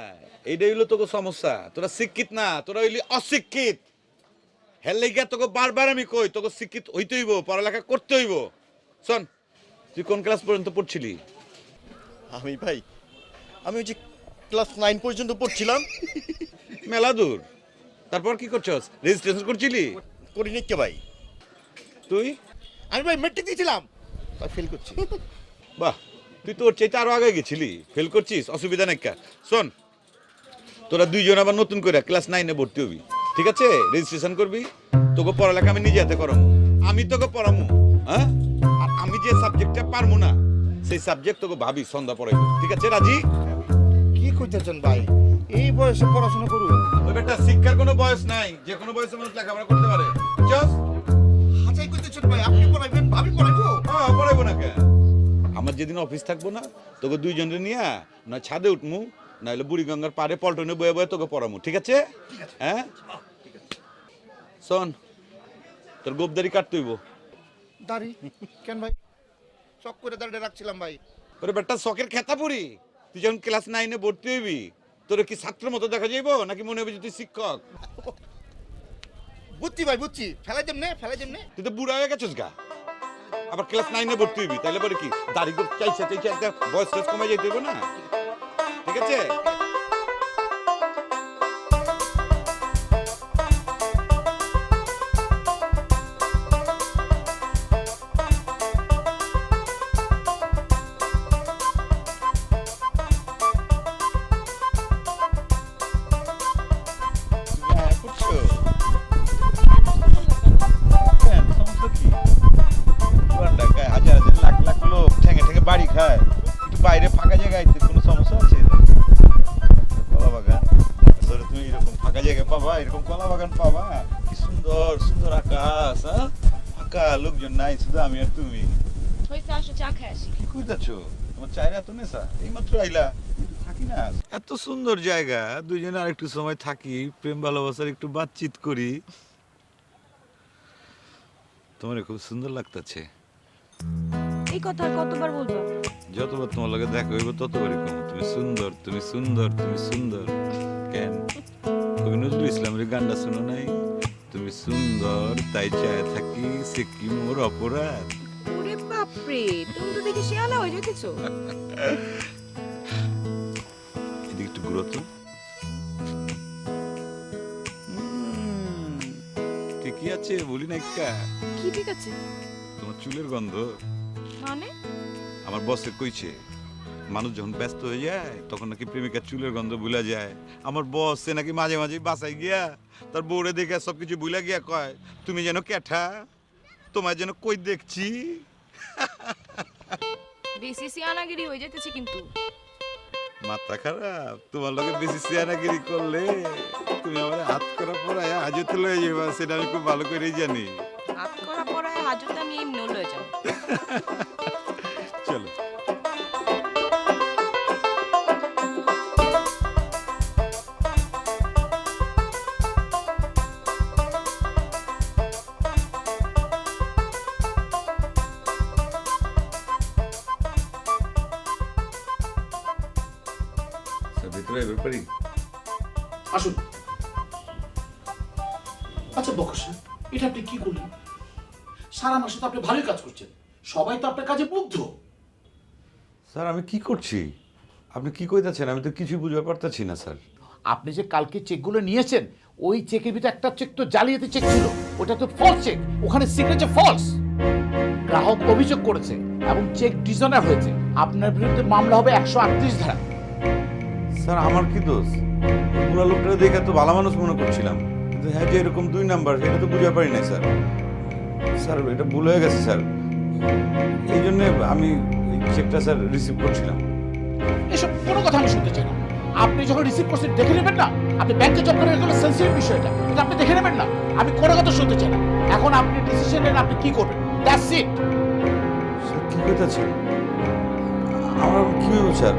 Speaker 5: এইটাই হইলো তোকে সমস্যা, তোরা শিক্ষিত না, তোরা হইলি অশিক্ষিত। হেলে গিয়া তোকে বারবার আমি কই তোকে শিক্ষিত হইতে হইব, পড়ালেখা করতে হইব। শোন, তুই কোন ক্লাস পর্যন্ত পড়ছিলি?
Speaker 2: আমি ভাই, আমি ওই যে ক্লাস 9 পর্যন্ত পড়ছিলাম।
Speaker 5: মেলা দূর। তারপর কি করছস? রেজিস্ট্রেশন করছিলি?
Speaker 2: করি নি কে ভাই?
Speaker 5: তুই?
Speaker 2: আমি ভাই মেট্রিক দিয়েছিলাম তাই ফেল করছি।
Speaker 5: বাহ, তুই তোর চাইতে আরো আগে গেছিলি, ফেল করছিস, অসুবিধা নাই। শোন, তোরা দুইজন আবার নতুন করে ক্লাস 9-এ ভর্তি হবি, ঠিক আছে? রেজিস্ট্রেশন করবি, তোকে পড়ালেখা আমি নিজে হাতে করামু, আমি তোকে পড়ামু। হ্যাঁ, আর আমি যে সাবজেক্টটা পারবো না সেই সাবজেক্ট তোকে ভাবি সন্ধ্যা পড়াইবো, ঠিক আছে? রাজি?
Speaker 2: কি কইতেছেন ভাই, এই বয়সে পড়াশোনা করুন?
Speaker 5: ওই বেটা, শিক্ষার কোনো বয়স নাই, যে কোনো বয়সে মানুষ লেখাপড়া করতে পারে। বুঝছস?
Speaker 2: হাজাই কইতেছেন ভাই, আপনি পড়াইবেন, ভাবি পড়াইবো?
Speaker 5: হ্যাঁ, পড়াইবো না কেন? আমার যেদিন অফিস থাকবো না, তোকে দুইজনে নিয়ে না ছাদে উঠমু, নাহলে বুড়িগঙ্গার পাড়ে পল্টনে বয়ে বয়ে তোকে পড়ামু, ঠিক আছে? হ্যাঁ, শোন, তোর গোবদারি কাটতে হইব।
Speaker 2: দাড়ি কেন ভাই? শখ করে দাঁড়িয়ে রাখছিলাম ভাই।
Speaker 5: ওরে বেটা, শখের খেতা পড়ি, তুই যখন ক্লাস 9-এ ভর্তি হইবি, তোর কি ছাত্র মতো দেখা যাইব নাকি মনে হবে যে তুই শিক্ষক?
Speaker 2: বুঝছি ভাই, বুঝছি। ফেলাই যেমনে, ফেলাই যেমনে।
Speaker 5: তুই তো বুড়া হয়ে গেছিস গা, আবার ক্লাস 9-এ ভর্তি হইবি, তাইলে পরে কি দাড়ি গোপ চাইছে একটা বয়স টয়স কমে যাইতে হইব না, ঠিক আছে? বাড়ি খায়, একটু বাইরে ফাঁকা জায়গায় কোনো সমস্যা আছে? কলা বাগান, তুমি এরকম ফাঁকা জায়গায় পাবা, এরকম কলা বাগান পাবা, কি সুন্দর সুন্দর আকাশ, হ্যাঁ ফাঁকা, লোকজন নাই, শুধু আমি আর তুমি।
Speaker 9: চা খেয়ে আসি।
Speaker 5: কি কইতাছ? তোমার চাইরা তো নেশা, এইমাত্র আইলা, থাকি না? এত সুন্দর জায়গা, দুজনে আর একটু সময় থাকি, প্রেম ভালোবাসার একটু বাতচিত করি। তোমার খুব সুন্দর লাগতাছে।
Speaker 9: এই কথা কতবার বলবো?
Speaker 5: যতবার তোমার লগে দেখা হইব ততবারই কম, তুমি সুন্দর, তুমি সুন্দর, তুমি সুন্দর। কেন কবি নজরুল ইসলামের গানটা শুনো নাই? তুমি সুন্দর তাই চায় থাকি, সে কি মোর অপরাধ।
Speaker 7: ওরে বাপরে, তুমি তো দেখি শেয়ালা হয়ে যেতেছো।
Speaker 5: এদিকে একটু ঘুরো তো। ঠিকই আছে, বলি না কা?
Speaker 7: কি ঠিক আছে?
Speaker 5: তোমার চুলের গন্ধ।
Speaker 7: মানে?
Speaker 5: আমার বসে কইছে মানুষ যখন ব্যস্ত হয়ে যায় তখন নাকি প্রেমিকার চুলের গন্ধ ভুলা যায়। আমার বস সে নাকি মাঝে মাঝে বাসায় গিয়া তার বউরে দেখে সবকিছু ভুলা গিয়া কয়, তুমি যেন ক্যাঠা, তোমার যেন কই দেখছি।
Speaker 9: বেশি সিয়ানাগিরি হয়ে যেতেছে কিন্তু।
Speaker 5: মাথা খারাপ, তোমার লগে বেশি সিয়ানাগিরি করলে তুমি আমার হাত করা পড়ায় হাজতে লয়ে যাবা, সেটা আমি খুব ভালো করেই জানি।
Speaker 9: হাত করা পড়ায় হাজতে আমি এমনি লয়ে যাব।
Speaker 5: চলো। ভিতরে এবার পারি?
Speaker 11: আসুন। আচ্ছা বকশ, এটা আপনি কি করলেন? সারা মাসে তো আপনি ভালোই কাজ করছেন, সবাই তো আপনার কাজে মুগ্ধ।
Speaker 5: স্যার আমি কি করছি? আপনি কি কইতাছেন? আমি তো কিছু বুঝতে পারতাছি না স্যার।
Speaker 11: আপনি যে কালকে চেকগুলো নিয়েছেন, ওই চেকের ভিতরে একটা চেক তো জালিয়াতি চেক ছিল, ওটা তো ফলস চেক, ওখানে সিগনেচার ফলস। গ্রাহক অভিযোগ করেছে এবং চেক ডিসঅনার হয়েছে, আপনার বিরুদ্ধে মামলা হবে 138 ধারা।
Speaker 5: স্যার আমার কি দোষ? পুরা লোকটা দেখে তো ভালো মানুষ মনে করছিলাম, কিন্তু হ্যাঁ যে এরকম 2 নাম্বার এটা তো বুঝতে পারি নাই স্যার। স্যার এটা ভুল হয়ে গেছে স্যার, এই জন্য আমি চেকটা স্যার রিসিভ করছিলাম।
Speaker 11: এসব কোনো কথা আমি শুনতে চাই না। আপনি যখন রিসিভ করছেন দেখে নেবেন না? আপনি ব্যাংকে জব করেন, এগুলো সেন্সিটিভ বিষয়, এটা আপনি দেখে নেবেন না? আমি কোনো কথা শুনতে চাই না। এখন আপনি ডিসিশন নেন আপনি কি করবেন, দ্যাটস ইট।
Speaker 5: স্যার কি কইতাছেন? আমার কি হইব স্যার?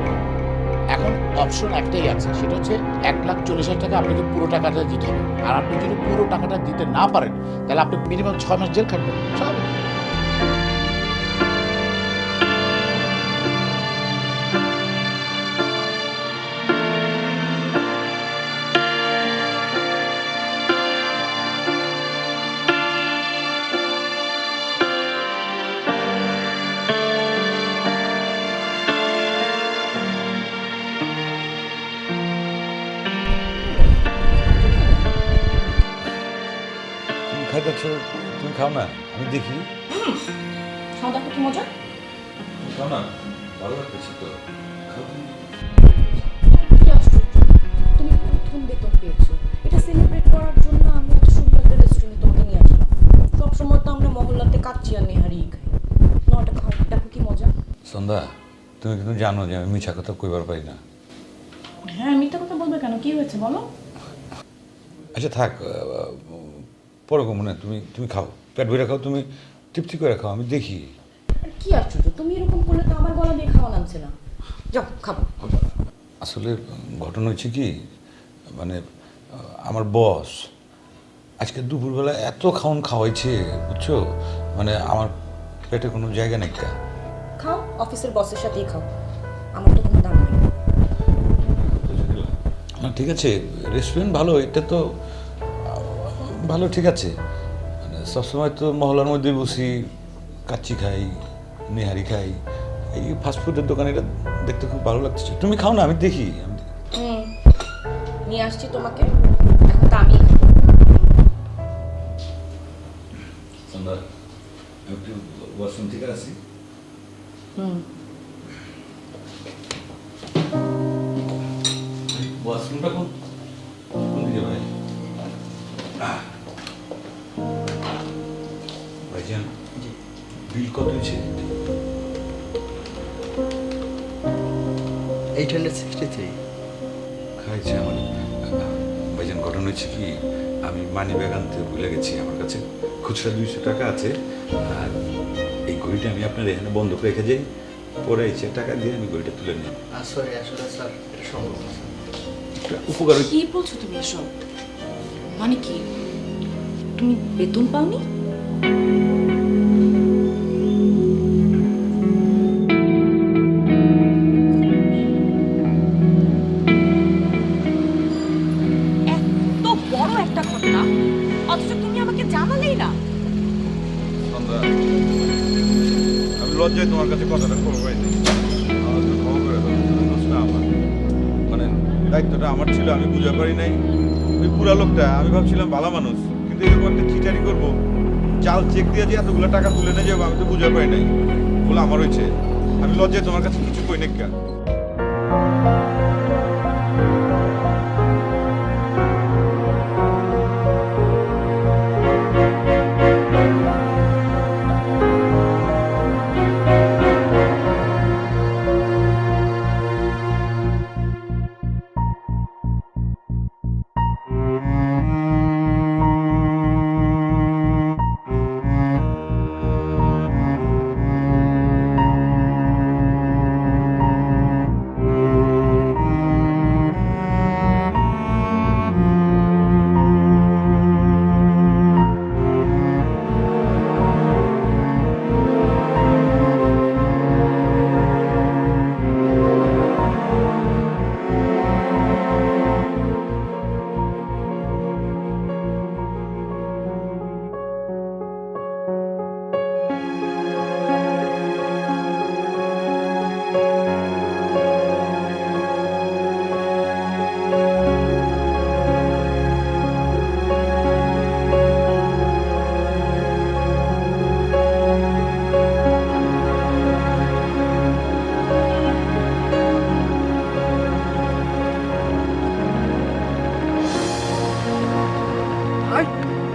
Speaker 11: এখন অপশন একটাই আছে, সেটা হচ্ছে 1,40,000 টাকা আপনাকে পুরো টাকাটা দিতে হবে। আর আপনি যদি পুরো টাকাটা দিতে না পারেন তাহলে আপনি মিনিমাম 6 মাস জেল খাটবেন। স্বাভাবিক।
Speaker 5: তুমি খাইতেছ, তুমি খাও না, আমি দেখি।
Speaker 9: খাও দেখো কি মজা।
Speaker 5: খাও না, ভালো লাগতেছে তো। খাও তুমি।
Speaker 9: কি আশ্চর্য, তুমি প্রথম বেতন পেয়েছো, এটা সেলিব্রেট করার জন্য আমি এত সুন্দর একটা রেস্টুরেন্টে তোমাকে নিয়ে আসলাম। সবসময় তো আমরা মহল্লাতে কাচ্চি আর নেহারিই খাই। নটা খাও, দেখো কি মজা।
Speaker 5: সন্ধ্যা, তুমি কিন্তু জানো যে আমি মিছা কথা কইবার পারি না।
Speaker 9: হ্যাঁ, মিথ্যা কথা বলবে কেন? কি হয়েছে বলো।
Speaker 5: আচ্ছা থাক, পরে মনে তুমি তুমি খাও, পেট ভরে খাও, তুমি তৃপ্তি করে খাও, আমি দেখি।
Speaker 9: আর কি আশ্চর্য, তুমি এরকম করলে তো আমার গলা দিয়ে খাওয়া নামছে না। যাও খাবো।
Speaker 5: আসলে ঘটনা হচ্ছে কি, মানে আমার বস আজকে দুপুরবেলা এত খাওন খাওয়াইছে, বুঝছো, মানে আমার পেটে কোনো জায়গা নেই।
Speaker 9: খাও, অফিসের বসের সাথেই খাও, আমার তো কোনো দাম নেই।
Speaker 5: না ঠিক আছে, রেস্টুরেন্ট ভালো, এটা তো ভালো, ঠিক আছে। মানে সবসময় তো মহল্লার মধ্যে বসি, কাচ্চি খাই, নেহারি খাই, এই ফাস্টফুডের দোকানে এটা দেখতে খুব ভালো লাগছে। তুমি খাও না, আমি দেখি।
Speaker 9: নিয়ে আসছি তোমাকে, এখন তো আমি খাবো।
Speaker 5: সন্ধ্যা, একটু ওয়াশরুম থেকে আসি। ওয়াশরুমটা কোন দিকে ভাই? ভাইজান, বিল কত হয়েছে?
Speaker 12: 863।
Speaker 5: খাইছে আমার ভাইজান। ঘটনা হচ্ছে কি, আমি মানি ব্যাগ আনতে ভুলে গেছি, আমার কাছে খুচরা 200 টাকা আছে, আর এই ঘড়িটা আমি আপনার এখানে বন্ধক রেখে যাই, পরে এসে টাকা দিয়ে আমি ঘড়িটা তুলে নিই।
Speaker 12: সরি, আসলে স্যার এটা সম্ভব না।
Speaker 5: উপকার।
Speaker 9: কি বলছো তুমি এসব? মানে কি, তুমি বেতন পাওনি? এত বড় একটা ঘটনা, অথচ তুমি আমাকে জানালেই না।
Speaker 5: সন্ধ্যা, আমি লজ্জায় তোমার কাছে কথাটা করবো না। আমার তো ক্ষমা করে দাও, দোষটা আমার। মানে দায়িত্বটা আমার ছিল, আমি বুঝতে পারি নাই। ওই পুরা লোকটা, আমি ভাবছিলাম ভালো মানুষ, কিন্তু এরকম একটা চিটারি করবো, চাল চেক দিয়ে যে এতগুলো টাকা তুলে নিয়ে যাবো, আমি তো বুঝতে পারি নাই। বলে আমার হয়েছে, আমি লজ্জায় তোমার কাছে কিছু কই না।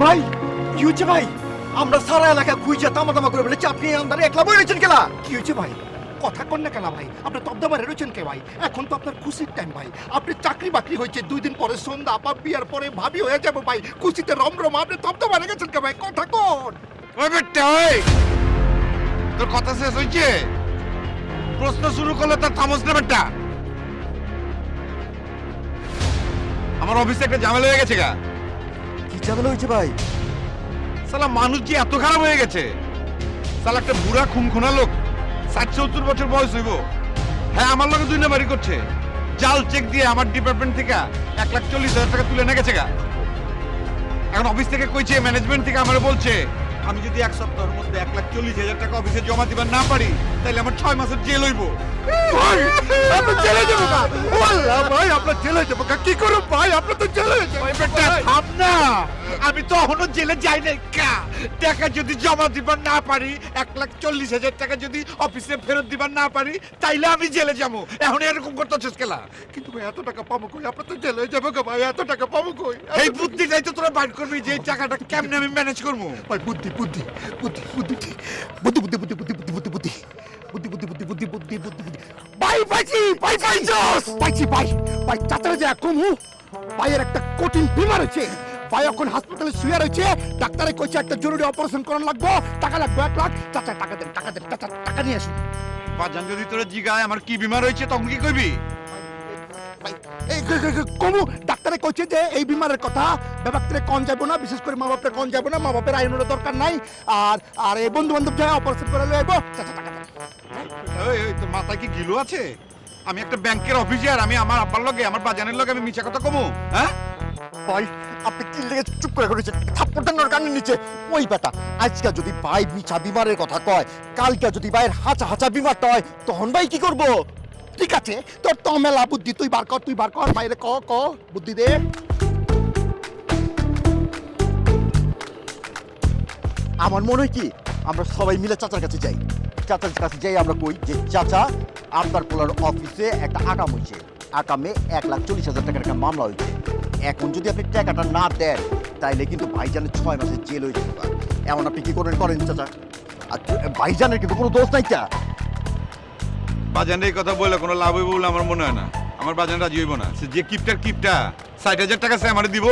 Speaker 2: ভাই কি হয়েছে ভাই? আমরা সারা এলাকা খুঁজে তামা তামা করে বলেছি, আপনি আন্দারে একলা বই রয়েছেন কেলা? কি হয়েছে ভাই? কথা কন না কেলা ভাই? আপনি তবদা মারে রয়েছেন কে ভাই? এখন তো আপনার খুশির টাইম ভাই, আপনি চাকরি বাকরি হয়েছে, 2 দিন পরে সন্ধ্যা, আপা বিয়ার পরে ভাবি হয়ে যাবো ভাই, খুশিতে রমরম, আপনি তবদা মারে গেছেন কে ভাই? কথা কন।
Speaker 13: ওই বেটা, ওই তোর কথা শেষ হয়েছে? প্রশ্ন শুরু করলে তার থামস না বেটা। আমার অফিসে একটা ঝামেলা হয়ে গেছে গা।
Speaker 2: কি ঝামেলা হয়েছে ভাই?
Speaker 13: সালা মানুষ যে এত খারাপ হয়ে গেছে, সালা একটা বুড়া খুনখুনা লোক, 60-70 বছর বয়স হইব, হ্যাঁ আমার লগে 2 নাম্বারি করছে, জাল চেক দিয়ে আমার ডিপার্টমেন্ট থেকে 1,40,000 টাকা তুলে নিয়ে গেছে গা। এখন অফিস থেকে কইছে, ম্যানেজমেন্ট থেকে আমারে বলছে, আমি যদি 1 সপ্তাহের মধ্যে 1,40,000 টাকা অফিসে জমা দিবার না পারি, তাহলে আমার 6 মাসের জেল হইব।
Speaker 2: ভাই আপনি জেলে যাবো না? ওয়াল্লাহ ভাই আপনার জেলে যাবো, কি করব ভাই? আপনি তো জেলে যাবেন।
Speaker 13: ওই বেটা থাম না।
Speaker 2: আমি তো এখনো জেলে যাই নাই কা টাকা যদি জমা দিবার না পারি 1,40,000 টাকা যদি অফিসে ফেরত দিবার না পারি তাইলে আমি জেলে যাবো এখন এরকম করতেছিস কেলা কিন্তু ভাই এত টাকা পাবো কই আপনার তো জেলে যাবো গো ভাই এত টাকা পাবো কই এই বুদ্ধিটাই তো তোরা বাইর করবি যে এই টাকাটা কেমনে আমি ম্যানেজ করবো ভাই বুদ্ধি বুদ্ধি বুদ্ধি বুদ্ধি বুদ্ধি বুদ্ধি বুদ্ধি বুদ্ধি বুদ্ধি বুদ্ধি বুদ্ধি বুদ্ধি বুদ্ধি বুদ্ধি বুদ্ধি বুদ্ধি বুদ্ধি ভাই পাইছি ভাই পাইছি ভাই ভাই চাচারা যে কমু ভাইয়ের একটা কঠিন বিমার হয়েছে ভাই এখন হাসপাতালে শুয়ে রয়েছে ডাক্তারে কইছে একটা জরুরি অপারেশন করার লাগবো টাকা লাগবে 1 লাখ চাচা টাকা দেন চাচা টাকা নিয়ে আসুন
Speaker 13: বাজান যদি তোরা জিগায় আমার কি বিমার হয়েছে তখন কি কইবি
Speaker 2: ভাই এই কমু ডাক্তারে কইছে যে এই বিমারের কথা ব্যাপারে কোন যাবো না বিশেষ করে মা বাপের কোন যাবো না মা বাপের আইনের দরকার নাই আর আর এই বন্ধু বান্ধব যায় অপারেশন করে লইবো চাচা টাকা দেন
Speaker 13: এই তোর মাথায় কি গিলু আছে আমি একটা ব্যাংকের অফিসার আমি আমার আব্বার লগে আমার বাজানের লগে আমি মিছা কথা কমু হ্যাঁ
Speaker 2: ভাই আপনি কি লেগে চুপ করে করেছেন থাপ্পড় দেন কানের নিচে ওই বেটা আজকে যদি ভাই মিছা বিমারের কথা কয় কালকে যদি ভাইয়ের হাঁচা হাঁচা বিমারটা হয় তখন ভাই কি করব ঠিক আছে তোর তো মেলা বুদ্ধি তুই বার কর বাইরে ক বুদ্ধি দে আমার মনে হয় কি আমরা সবাই মিলে চাচার কাছে যাই আমরা কই যে চাচা আপনার পোলার অফিসে একটা আকাম হয়েছে আকামে 1,40,000 টাকার একটা মামলা হয়েছে এখন যদি আপনি টাকাটা না দেন তাইলে কিন্তু ভাইজানের 6 মাসের জেল হয়ে যেতে পারে এমন আপনি কি করেন চাচা আর ভাইজানের কিন্তু কোনো দোষ নাই তা
Speaker 13: বাজানের এই কথা বলে কোনো লাভ হইব বলে আমার মনে হয় না আমার বাজান রাজি হইব না সে যে কিপটা 60,000 টাকা সে আমারে দিব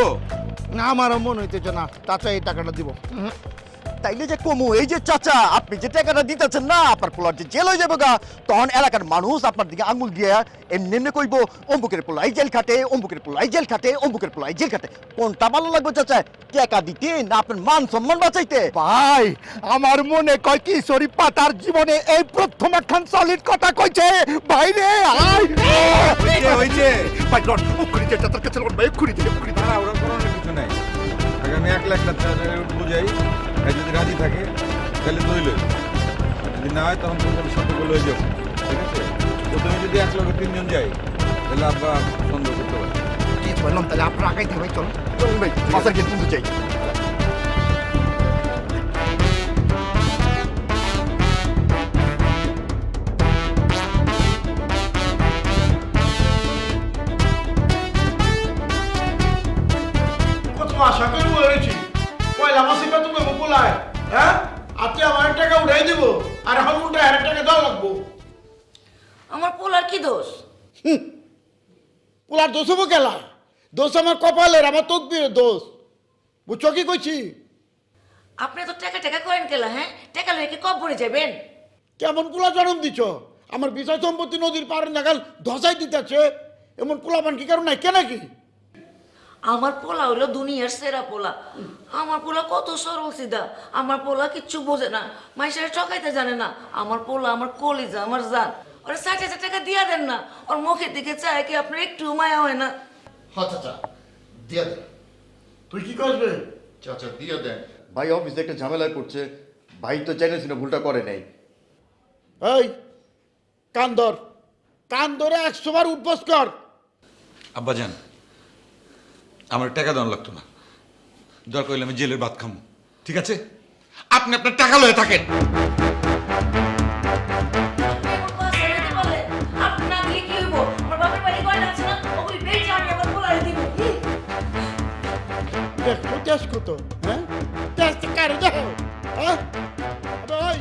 Speaker 2: না আমারও মনে হইতেছে না চাচা এই টাকাটা দিব তাইলে যে কমু এই যে চাচা আপনি যে টাকাটা দিতেছেন না আপনার পোলার যে জেল হয়ে যাবে গা তখন এলাকার মানুষ আপনার দিকে আঙুল দিয়ে এমনি কইব অম্বুকের পোলাই জেল খাটে অম্বুকের পোলাই জেল খাটে অম্বুকের পোলাই জেল খাটে কোনটা ভালো লাগবে চাচা টাকা দিতে না আপনার মান সম্মান বাঁচাইতে ভাই আমার মনে কয় কি শরীফ পাতার জীবনে এই প্রথম একখান সলিড কথা কইছে ভাই রে আই
Speaker 13: হইছে
Speaker 2: ভাই লট উখড়ি যে চাচার কাছে লট ভাই উখড়ি
Speaker 5: না ওরা কোনো কিছু নাই আগামী 1 লাখ টাকা বুঝাই যদি রাজি থাকে তাহলে দই লই যদি না হয় তখন তোমাদের সাথে লই যাবো ঠিক আছে প্রথমে যদি 1 লক্ষ 3 জন যাই তাহলে আব্বা সন্দেহ করতে পারে
Speaker 2: ঠিক বললাম তাহলে আপনার আগাইতে ভাই চলুন ভাই মাথার গিয়ে তুলতে চাই
Speaker 3: কত আশা করে বলেছি পয়লা মাসে কত দেবো পোলায় হ্যাঁ আজকে আমার টাকা উঠাই দেবো আর এখন উল্টা 1,000 টাকা দেওয়া লাগবো
Speaker 10: আমার পোলার কি দোষ
Speaker 3: পোলার দোষ হবো গেলা দোষ আমার কপালের আমার তকদিরের দোষ বুঝছো কি কইছি
Speaker 10: আপনি তো টাকা করেন কেলা হ্যাঁ টাকা লয়ে কি কবরে যাবেন
Speaker 3: কেমন পোলা জন্ম দিছ আমার বিষয় সম্পত্তি নদীর পাড়ের নাগাল ধসাই দিতেছে এমন পোলাপান কি কারণ নাই কেন কি
Speaker 10: আমার পোলা হলো দুনিয়ার সেরা পোলা আমার পোলা কত সরল সিধা আমার পোলা কিচ্ছু বোঝে না মাইশারে ঠকাইতে জানে না আমার পোলা আমার কলিজা আমার জান ওরা 60,000 টাকা দিয়া দেন না ওর মুখের দিকে চায় কি আপনার একটু মায়া হয় না
Speaker 8: চাচা দিয়া দেন
Speaker 3: তুই কি করবে
Speaker 8: চাচা দিয়া দেন ভাই অফিসে একটা ঝামেলায় পড়ছে ভাই তো জানিস না ভুলটা করে নাই
Speaker 3: এই কান ধরে 100 বার উঠবস কর
Speaker 5: আব্বাজান আমার টাকা দেওয়া লাগতো না দরকার হইলে আমি জেলের ভাত খামো ঠিক আছে
Speaker 13: আপনি আপনার টাকা লয়ে থাকেন
Speaker 10: আপনি না দিলে কি হইব আমার বাপের বাড়ি গয়না আছে না ওগুলি বেচে আমি আমার পোলারে দিব
Speaker 3: দেখো তেজ কত হ্যাঁ তেজ কার যাও হ্যাঁ ওই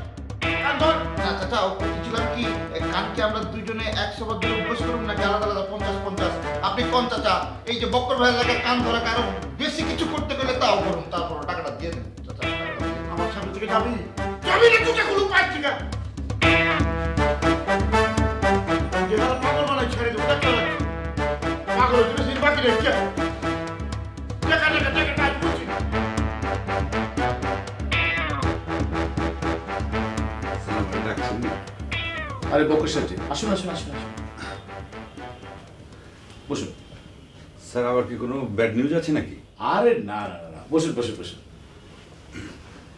Speaker 3: কান ধর
Speaker 12: না চাচা ও বলছিলাম কি কানকে আমরা দুইজনে 100 বার ধরে উপোস করুন না আলাদা আলাদা 50 আপনি কোন চাচা এই যে বক্কর ভাইয়ের লাগে কান ধরা কারো বেশি কিছু করতে গেলে তাও করুন তারপর টাকাটা দিয়ে দেন চাচা
Speaker 3: আমার সামনে থেকে যাবি না তুই কোনো পাচ্ছি না যেটা পাগল বানাই ছেড়ে দেবো টাকা পাগল তুমি সিন বাকি রেখে টাকা কাজ করছি
Speaker 11: আরে বকর সাহেব আসুন আসুন আসুন আসুন বসুন
Speaker 5: স্যার আবার কি কোনো ব্যাড নিউজ আছে নাকি
Speaker 11: আরে না না না বসুন বসুন বসুন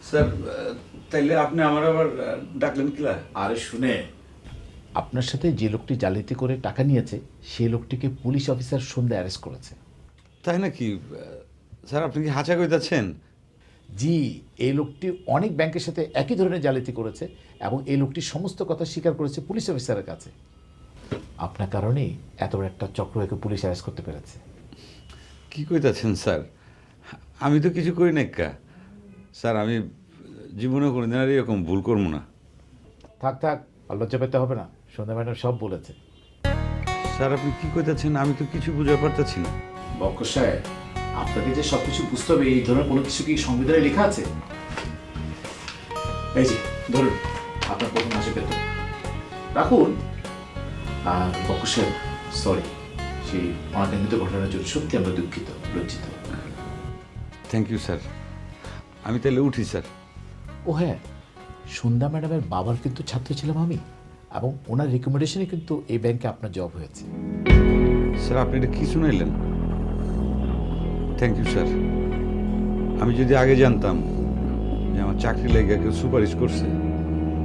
Speaker 5: স্যার তাইলে আপনি আমার আবার ডাকলেন কিলা
Speaker 11: আরে শুনে আপনার সাথে যে লোকটি জালিয়াতি করে টাকা নিয়েছে সেই লোকটিকে পুলিশ অফিসার সন্ধ্যা অ্যারেস্ট করেছে
Speaker 5: তাই নাকি স্যার আপনি কি হাঁচা কইতাছেন?
Speaker 11: জি, এই লোকটি অনেক ব্যাংকের সাথে একই ধরনের জালিয়াতি করেছে এবং এই লোকটি সমস্ত কথা স্বীকার করেছে পুলিশ অফিসারের কাছে। আপনার কারণেই এত বড় একটা চক্রকে পুলিশ অ্যারেস্ট করতে পেরেছে।
Speaker 5: কি কইতাছেন স্যার? আমি তো কিছু করি নাই কা স্যার, আমি জীবনে কোনোদিন আর এরকম ভুল করবো না।
Speaker 11: থাক থাক, আর লজ্জা পেতে হবে না, সন্ধ্যা ম্যাডাম সব বলেছে।
Speaker 5: স্যার আপনি কি কইতাছেন? আমি তো কিছু বুঝতে পারতেছি না।
Speaker 11: বক্কর সাহেব, আপনাকে যে সব কিছু বুঝতে হবে এই ধরনের কোনো কিছু কি সংবিধানে লেখা আছে? এই যে ধরুন আপনার প্রথম মাসে বেতন রাখুন। আর বক্কর সাহেব, সরি, সেই অনাকাঙ্ক্ষিত ঘটনার জন্য সত্যি আমরা দুঃখিত, লজ্জিত।
Speaker 5: Thank you sir. আমি তাহলে উঠি স্যার।
Speaker 11: ও হ্যাঁ, সন্ধ্যা ম্যাডামের বাবার কিন্তু ছাত্র ছিলাম আমি, এবং ওনার রিকমেন্ডেশনে কিন্তু এই ব্যাংকে আপনার জব হয়েছে।
Speaker 5: স্যার আপনি এটা কি শুনাইলেন? Thank you sir. আমি যদি আগে জানতাম যে আমার চাকরি লেগে কেউ সুপারিশ করছে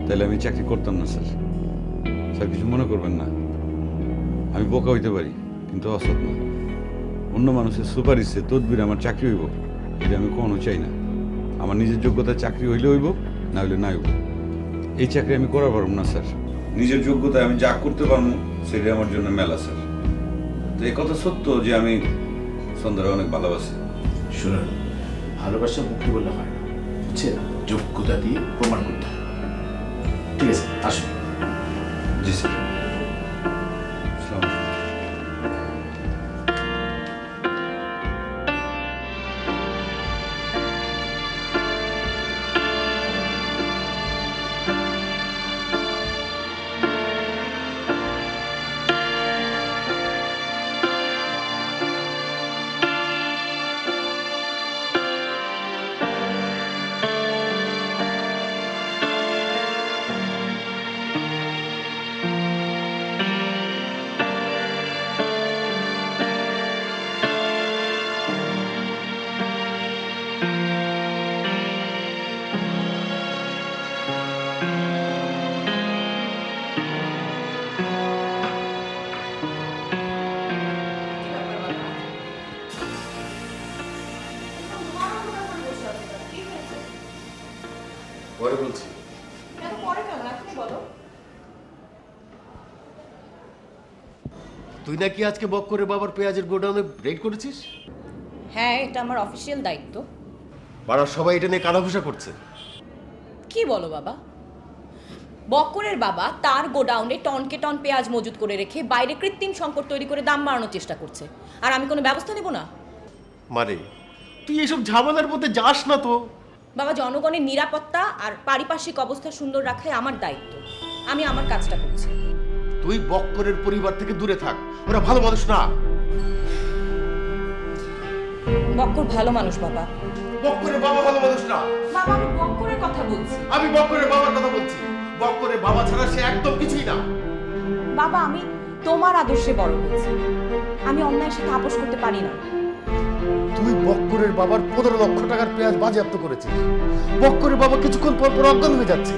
Speaker 5: তাহলে আমি চাকরি করতাম না স্যার। স্যার কিছু মনে করবেন না, আমি বোকা হইতে পারি কিন্তু অসৎ না। অন্য মানুষের সুপারিশে তদবির আমার চাকরি হইব এটা আমি কখনো চাই না। আমার নিজের যোগ্যতায় চাকরি হইলে হইব, না হইলে না হইব। এই চাকরি আমি করা পারব না স্যার। নিজের যোগ্যতায় আমি যা করতে পারবো সেটাই আমার জন্য মেলা স্যার। তো এই কথা সত্য যে আমি সন্ধ্যারে অনেক ভালোবাসি।
Speaker 11: শুনুন, ভালোবাসা মুখে বললে হয় না, বুঝছেন? যোগ্যতা দিয়ে প্রমাণ করতে হয়। ঠিক আছে, আসুন।
Speaker 5: জি স্যার।
Speaker 8: পরে বলছি। তুই নাকি আজকে বক্করের বাবার পেঁয়াজের গোডাউনে রেড করেছিস?
Speaker 9: হ্যাঁ, এটা আমার অফিসিয়াল দায়িত্ব।
Speaker 8: পাড়ার সবাই এটা নিয়ে কানাঘুষা করছে।
Speaker 9: কি বলো বাবা? বক্করের বাবা তার গোডাউনে টনকে টন পেঁয়াজ মজুত করে রেখে বাইরে কৃত্রিম সংকট তৈরি করে দাম বাড়ানোর চেষ্টা করছে, আর আমি কোনো ব্যবস্থা নেব না?
Speaker 8: মানে তুই এসব ঝামেলার মধ্যে যাস না তো।
Speaker 9: বাবা, জনগণের নিরাপত্তা আর পারিপার্শ্বিক অবস্থা সুন্দর রাখাই আমার দায়িত্ব। আমি আমার কাজটা করছি।
Speaker 8: তুই বক্করের পরিবার থেকে দূরে থাক, ওরা ভালো মানুষ না।
Speaker 9: বক্কর ভালো মানুষ বাবা।
Speaker 8: বক্করের বাবা ভালো মানুষ না।
Speaker 9: বাবা, আমি বক্করের কথা বলছি।
Speaker 8: আমি বক্করের বাবার কথা বলছি। বক্করের বাবা ছাড়া সে একদম কিছুই না।
Speaker 9: বাবা, আমি তোমার আদর্শে বড় হয়েছি, আমি অন্যায়ের সাথে আপোষ করতে পারি না।
Speaker 8: তুই বক্করের বাবার 15 লক্ষ টাকার পেঁয়াজ বাজেয়াপ্ত করেছিস। বক্করের বাবা কিছুক্ষণ পর পর অজ্ঞান হয়ে যাচ্ছে।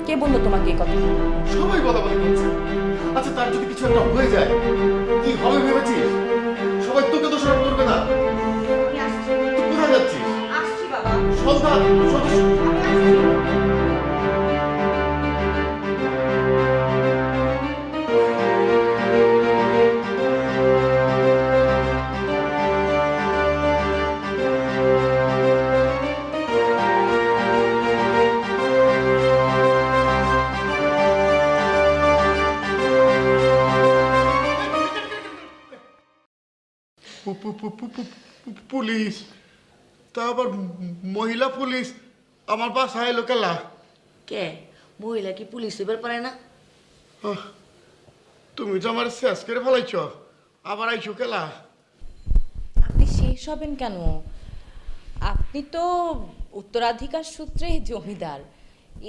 Speaker 9: কে বললো তোমাকে এই কথা?
Speaker 8: সবাই বলা বলি করছে। আচ্ছা, তার যদি কিছু একটা হয়ে যায় কি হবে ভেবেছিস? সবাই তোকে দোষারোপ করবে না?
Speaker 9: আমি আসছি।
Speaker 8: তুই কোথায় যাচ্ছিস?
Speaker 9: আসছি বাবা।
Speaker 8: সন্ধ্যা,
Speaker 12: পুলিশ, তা আবার মহিলা পুলিশ আমার বাসায় এলো কেলা?
Speaker 10: কে মহিলা কি পুলিশ এবার পারে না?
Speaker 12: তুমি তো আমার শেষ করে ফেলাইছ, আবার আইছো কেলা?
Speaker 9: আপনি শেষ হবেন কেন? আপনি তো উত্তরাধিকার সূত্রে জমিদার।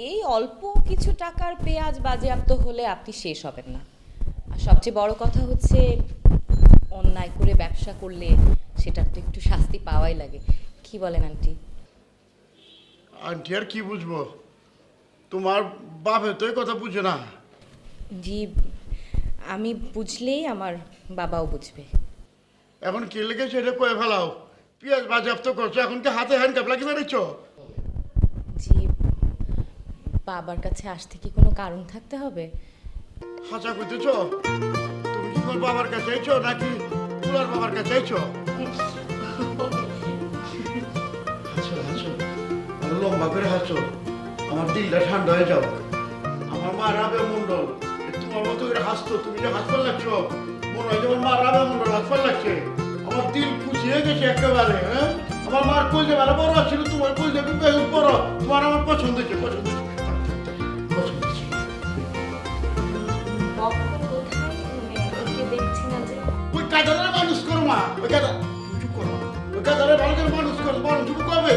Speaker 9: এই অল্প কিছু টাকার পেঁয়াজ বাজেয়াপ্ত হলে আপনি শেষ হবেন না। আর সবচেয়ে বড় কথা হচ্ছে, অন্যায় করে ব্যবসা করলে সেটার তো একটু শাস্তি পাওয়াই লাগে। কি বলেন আন্টি?
Speaker 12: আন্টি আর কি বুঝবো, তোমার বাপে তো এই কথা বুঝে না।
Speaker 9: জি, আমি বুঝলেই আমার বাবাও বুঝবে।
Speaker 12: এখন কি লেগেছে এটা কয়ে ফেলাও।
Speaker 3: পেঁয়াজ বাজেয়াপ্ত করছো, এখন কি হাতে হ্যান্ডকাপ লাগিয়ে বেরোচ্ছ?
Speaker 9: জি, বাবার কাছে আসতে কি কোনো কারণ থাকতে হবে?
Speaker 3: হাঁচা করতেছ? তুমি কি তোমার বাবার কাছে আইছো নাকি তোমার বাবার কাছে আইছো? হাসো হাসো, আরো লম্বা করে হাসো, আমার দিলটা ঠান্ডা হয়ে যাও। আমার মা রাবে মন্ডল তোমার মতো করে হাসতো, তুমি যে হাসপার লাগছো মনে হয় যেমন মা রাবে মন্ডল হাসপার লাগছে। আমার দিল খুশি হয়ে গেছে একেবারে। হ্যাঁ, আমার মার কইলে ভালো বড় ছিল, তোমার কইলে বড়, তোমার আমার পছন্দ হয়েছে, পছন্দ হয়েছে, পছন্দ হয়েছে। ওই কাদারের মানুষ করো মা, ওই কাদা চুপ করো, ওই কাদারের ভালো করে মানুষ করো, বরং চুপ করবে।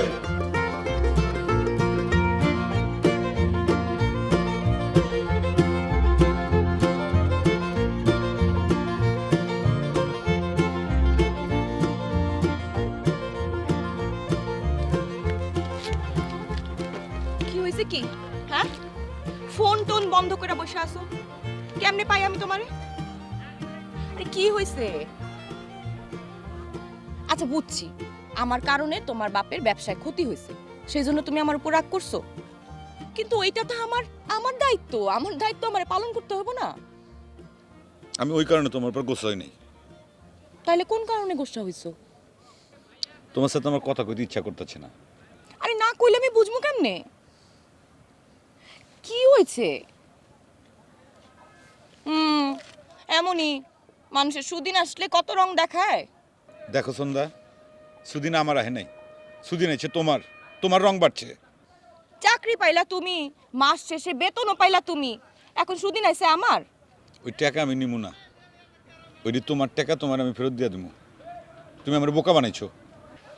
Speaker 9: কি হয়েছে কি? হ্যাঁ, ফোন টোন বন্ধ করে বসে আছো, কেমনে পাই আমি তোমারে? আরে কি হয়েছে? আচ্ছা বুঝছি, আমার কারণে তোমার বাপের ব্যবসায় ক্ষতি হয়েছে, সেই জন্য তুমি আমার উপর রাগ করছো। কিন্তু ওইটা তো আমার দায়িত্ব, আমার দায়িত্ব আমারে পালন করতে হবে না?
Speaker 5: আমি ওই কারণে তোমার উপর গোসা হই নাই।
Speaker 9: তাহলে কোন কারণে গোসা হইছো?
Speaker 5: তোমার সাথে আমার কথা কইতে ইচ্ছা করতেছে না।
Speaker 9: আরে না কইলে আমি বুঝবো কেমনে? কি হয়েছে? এমনই মানুষের সুদিন আসলে কত রং দেখায়।
Speaker 5: দেখো সন্ধ্যা, সুদিন আমার আহে নাই, সুদিন আছে তোমার, তোমার রং বাড়ছে।
Speaker 9: চাকরি পাইলা তুমি, মাস শেষে বেতনও পাইলা তুমি, এখন সুদিন আইছে আমার।
Speaker 5: ওই টাকা আমি নিমু না, ওইটি তোমার টাকা, তোমার আমি ফেরত দিয়ে দেবো। তুমি আমার বোকা বানাইছো।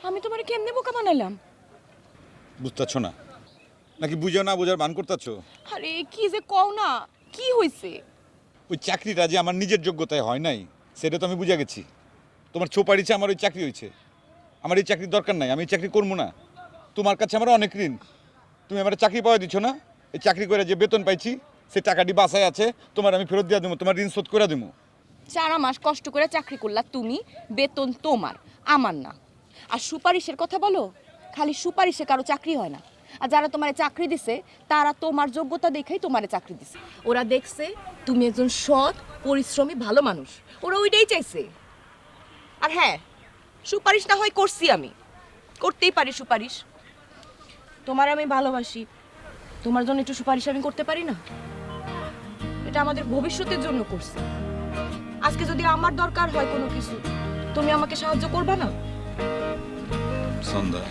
Speaker 9: আমি তোমার কেমনে বোকা বানাইলাম?
Speaker 5: বুঝতেছ না নাকি? বুঝো না, বোঝার ভান করতেছো?
Speaker 9: আরে কি যে কও না, কি হইছে?
Speaker 5: ওই চাকরিটা যে আমার নিজের যোগ্যতায় হয় নাই সেটা তো আমি বুঝে গেছি। তোমার চোপাড়িছে আমার ওই চাকরি হয়েছে, আমার এই চাকরির দরকার নাই, আমি এই চাকরি করবো না। তোমার কাছে আমার অনেক ঋণ, তুমি আমার চাকরি পাওয়া দিচ্ছ না। এই চাকরি করে যে বেতন পাইছি সে টাকাটি বাসায় আছে, তোমার আমি ফেরত দিয়ে দেবো, তোমার ঋণ শোধ করে দেবো।
Speaker 9: 4 মাস কষ্ট করে চাকরি করলা তুমি, বেতন তোমার, আমার না। আর সুপারিশের কথা বলো, খালি সুপারিশে কারো চাকরি হয় না। আর যারা তোমারে চাকরি দিছে তারা তোমার যোগ্যতা দেখেই তোমারে চাকরি দিছে। ওরা দেখছে তুমি একজন সৎ, পরিশ্রমী, ভালো মানুষ, ওরা ওইটাই চাইছে। আর হ্যাঁ, সুপারিশ না হয় করছি, আমি করতেই পারি সুপারিশ। তোমার আমি ভালোবাসি, তোমার জন্য একটু সুপারিশ আমি করতে পারি না? এটা আমাদের ভবিষ্যতের জন্য করছি। আজকে যদি আমার দরকার হয় কোনো কিছু, তুমি আমাকে সাহায্য করবে না?
Speaker 5: সন্ধ্যা,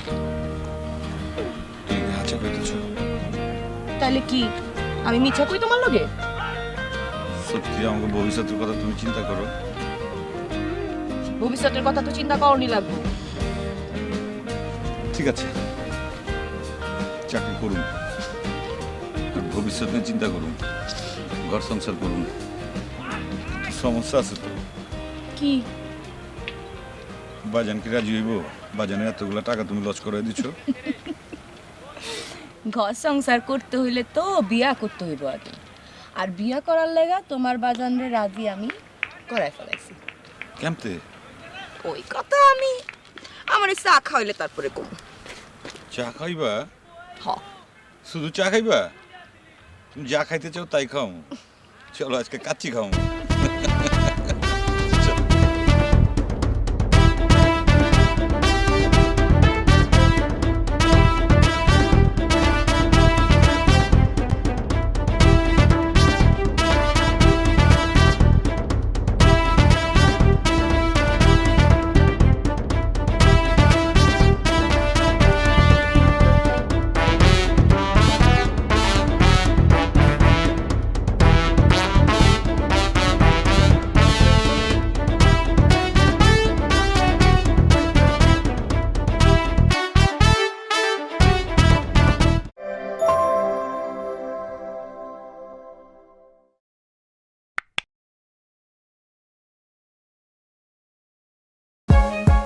Speaker 5: তুমি হাঁচা পেতেছ।
Speaker 9: তাহলে কি আমি মিছা কই তোমার লগে?
Speaker 5: সত্যি আমাকে ভবিষ্যতের কথা তুমি চিন্তা করো।
Speaker 9: ভবিষ্যতের কথা তো চিন্তা করনি লাগবে।
Speaker 5: ঠিক আছে, চাকরি করুন, আর ভবিষ্যৎ নিয়ে চিন্তা করুন, ঘর সংসার করুন। কিন্তু সমস্যা আছে তো।
Speaker 9: কি?
Speaker 5: বাজান কি রাজি হইব? বাজানের এতগুলা টাকা তুমি লস করে দিচ্ছ।
Speaker 9: ঘর সংসার করতে হইলে তো বিয়া করতে হইব আগে, আর বিয়া করার লাগা তোমার বাজানরে রাজি আমি করাই ফেলাইছি।
Speaker 5: কেমতে?
Speaker 9: ওই কথা আমি আমার চা খাইলে তারপরে করব।
Speaker 5: চা খাইবা?
Speaker 9: হ।
Speaker 5: শুধু চা খাইবা? তুমি যা খাইতে চাও তাই খাও। চলো আজকে কাচ্চি খাও।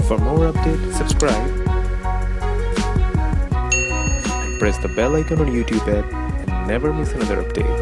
Speaker 14: For more updates, subscribe and press the bell icon on YouTube app and never miss another update.